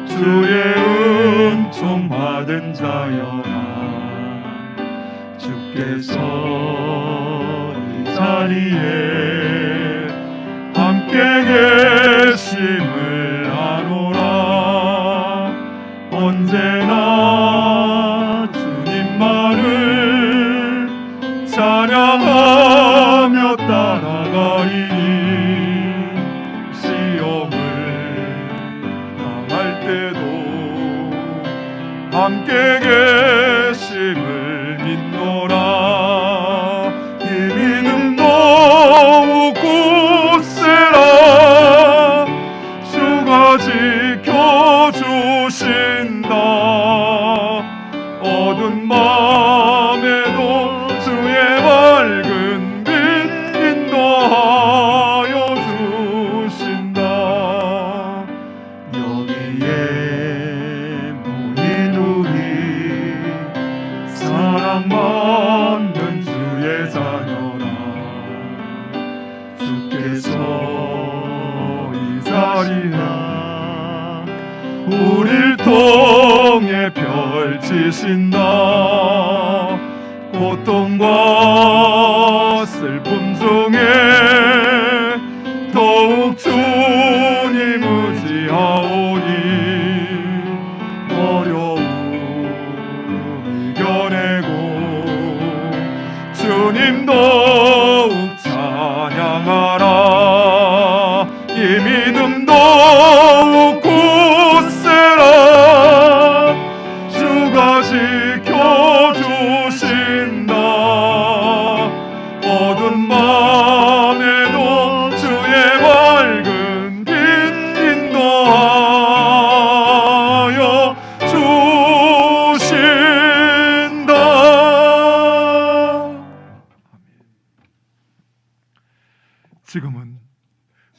주의 은총 받은 자여라. 주께서 이 자리에 함께 계심을 아노라. 언제나 주님만을 찬양하며 따라가리니 함께 계심을 믿노라. 이 믿음 더욱 굳세라. 주가 지켜주신다. 어두운 밤에도 주의 밝은 빛 인도하여 주신다. 여기에 사랑받는 주의 자녀라. 주께서 이 자리에 우릴 통해 펼치신다. 고통과 슬픔 중에 더욱 주님 의지하오니 어려움 이겨내고 주님 더욱 찬양하라. 이 믿음 더욱 굳세라. 주가 지켜주신다. 어두운 밤에도 주의 밝은 빛 인도하여 주신다. 지금은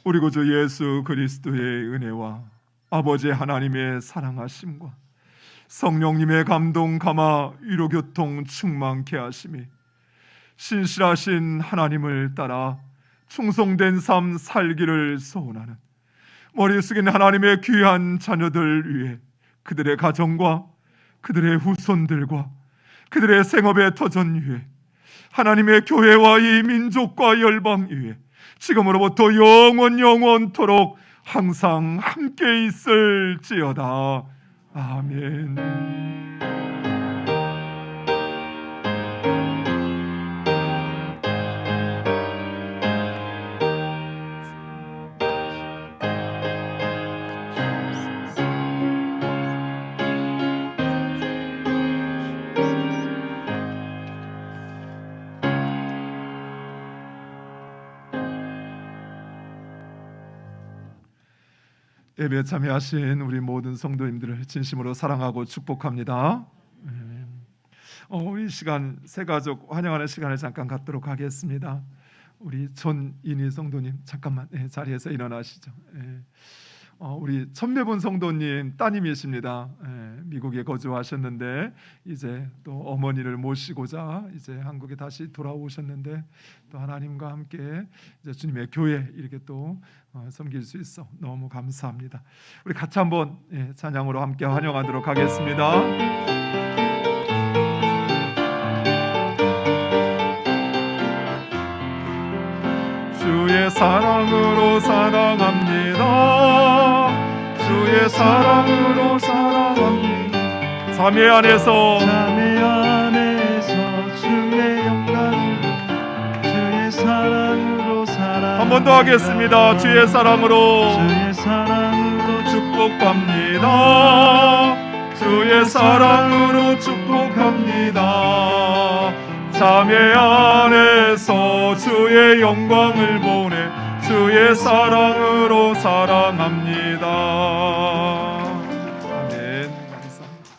우리 구주 예수 그리스도의 은혜와 아버지 하나님의 사랑하심과 성령님의 감동 감화 위로 교통 충만케 하심이 신실하신 하나님을 따라 충성된 삶 살기를 소원하는 머리 숙인 하나님의 귀한 자녀들 위해 그들의 가정과 그들의 후손들과 그들의 생업의 터전 위에 하나님의 교회와 이 민족과 열방 위에 지금으로부터 영원토록 항상 함께 있을지어다. 아멘. 예배에 참여하신 우리 모든 성도님들을 진심으로 사랑하고 축복합니다. 우리 시간 새 가족 환영하는 시간을 잠깐 갖도록 하겠습니다. 우리 전인희 성도님 잠깐만 자리에서 일어나시죠. 우리 천매본 성도님 따님이십니다. 미국에 거주하셨는데 이제 또 어머니를 모시고자 이제 한국에 다시 돌아오셨는데 또 하나님과 함께 이제 주님의 교회 이렇게 또 섬길 수 있어 너무 감사합니다. 우리 같이 한번 찬양으로 함께 환영하도록 하겠습니다. 주의 사랑으로 사랑합니다. 주의 사랑으로 사랑합니다. 자매 안에서 주의 영광을 주의 사랑으로 사랑 한 번 더 하겠습니다. 주의 사랑으로 축복합니다. 주의 사랑으로 축복합니다. 자매 안에서 주의 영광을 보내 주의 사랑으로 사랑합니다. 아멘. 감사합니다.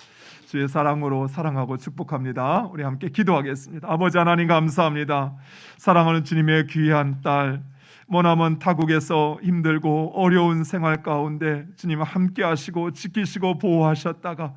주의 사랑으로 사랑하고 축복합니다. 우리 함께 기도하겠습니다. 아버지 하나님 감사합니다. 사랑하는 주님의 귀한 딸 머나먼 타국에서 힘들고 어려운 생활 가운데 주님 함께 하시고 지키시고 보호하셨다가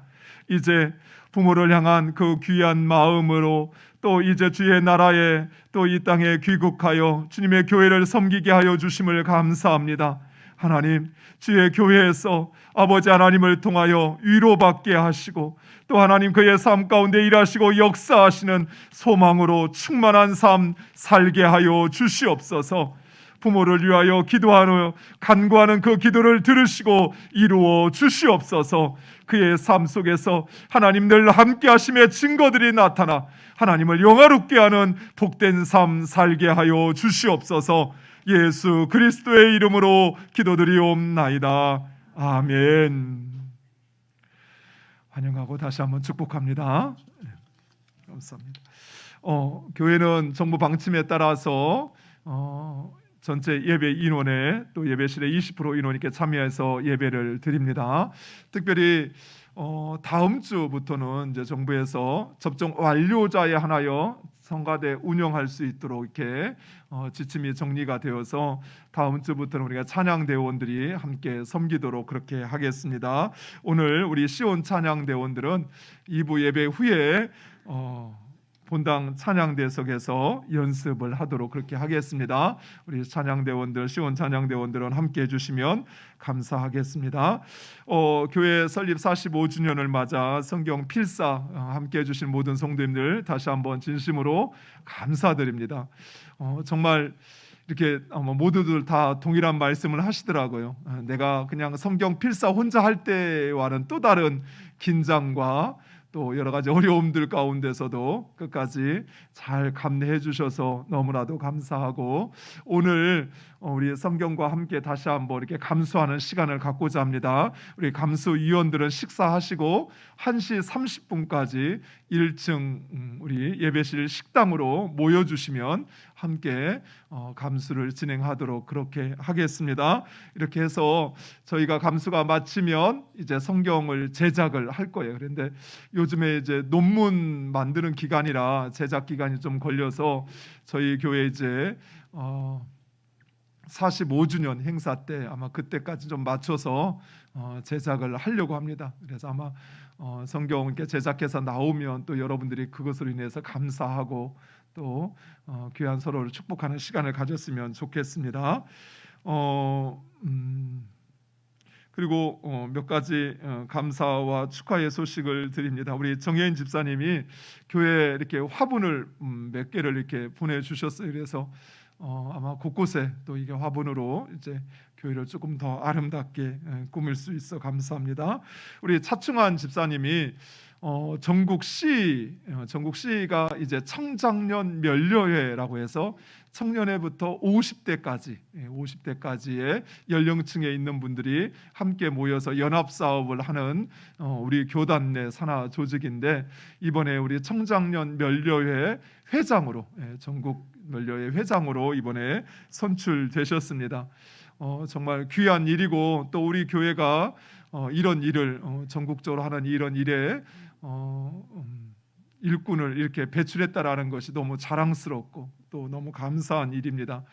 이제 부모를 향한 그 귀한 마음으로 또 이제 주의 나라에 또 이 땅에 귀국하여 주님의 교회를 섬기게 하여 주심을 감사합니다. 하나님, 주의 교회에서 아버지 하나님을 통하여 위로받게 하시고 또 하나님 그의 삶 가운데 일하시고 역사하시는 소망으로 충만한 삶 살게 하여 주시옵소서. 부모를 위하여 기도하며 간구하는 그 기도를 들으시고 이루어 주시옵소서. 그의 삶 속에서 하나님 늘 함께 하심의 증거들이 나타나 하나님을 영화롭게 하는 복된 삶 살게 하여 주시옵소서. 예수 그리스도의 이름으로 기도드리옵나이다. 아멘. 환영하고 다시 한번 축복합니다. 감사합니다. 교회는 정부 방침에 따라서 전체 예배 인원의 또 예배실의 20% 인원이 이렇게 참여해서 예배를 드립니다. 특별히 다음 주부터는 이제 정부에서 접종 완료자에 한하여 성가대 운영할 수 있도록 이렇게 지침이 정리가 되어서 다음 주부터는 우리가 찬양대원들이 함께 섬기도록 그렇게 하겠습니다. 오늘 우리 시온 찬양대원들은 2부 예배 후에 본당 찬양대석에서 연습을 하도록 그렇게 하겠습니다. 우리 찬양대원들, 시온 찬양대원들은 함께 해주시면 감사하겠습니다. 교회 설립 45주년을 맞아 성경 필사 함께 해주신 모든 성도님들 다시 한번 진심으로 감사드립니다. 정말 이렇게 모두들 다 동일한 말씀을 하시더라고요. 내가 그냥 성경 필사 혼자 할 때와는 또 다른 긴장과 또 여러 가지 어려움들 가운데서도 끝까지 잘 감내해 주셔서 너무나도 감사하고 오늘 우리 성경과 함께 다시 한번 이렇게 감수하는 시간을 갖고자 합니다. 우리 감수위원들은 식사하시고 1시 30분까지 1층 우리 예배실 식당으로 모여주시면 함께 감수를 진행하도록 그렇게 하겠습니다. 이렇게 해서 저희가 감수가 마치면 이제 성경을 제작을 할 거예요. 그런데 요즘에 이제 논문 만드는 기간이라 제작 기간이 좀 걸려서 저희 교회 이제 45주년 행사 때 아마 그때까지 좀 맞춰서 제작을 하려고 합니다. 그래서 아마 성경 이렇게 제작해서 나오면 또 여러분들이 그것으로 인해서 감사하고 또 귀한 서로를 축복하는 시간을 가졌으면 좋겠습니다. 그리고 몇 가지 감사와 축하의 소식을 드립니다. 우리 정혜인 집사님이 교회에 이렇게 화분을 몇 개를 이렇게 보내주셨어요. 그래서 아마 곳곳에 또 이게 화분으로 이제 교회를 조금 더 아름답게 꾸밀 수 있어 감사합니다. 우리 차충환 집사님이 전국시가 이제 청장년 면려회라고 해서 청년회부터 50대까지의 연령층에 있는 분들이 함께 모여서 연합 사업을 하는 우리 교단 내 산하 조직인데 이번에 우리 청장년 면려회 회장으로 전국 면려회 회장으로 이번에 선출되셨습니다. 정말 귀한 일이고 또 우리 교회가 이런 일을 전국적으로 하는 이런 일에 일꾼을 이렇게 배출했다라는 것이 너무 자랑스럽고 또 너무 감사한 일입니다.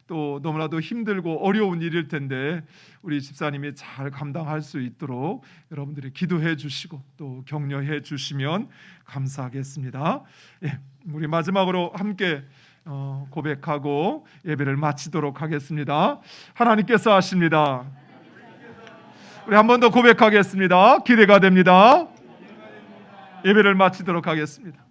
또 너무나도 힘들고 어려운 일일 텐데 우리 집사님이 잘 감당할 수 있도록 여러분들이 기도해 주시고 또 격려해 주시면 감사하겠습니다. 예, 우리 마지막으로 함께 고백하고 예배를 마치도록 하겠습니다. 하나님께서 하십니다. 우리 한 번 더 고백하겠습니다. 기대가 됩니다. 예배를 마치도록 하겠습니다.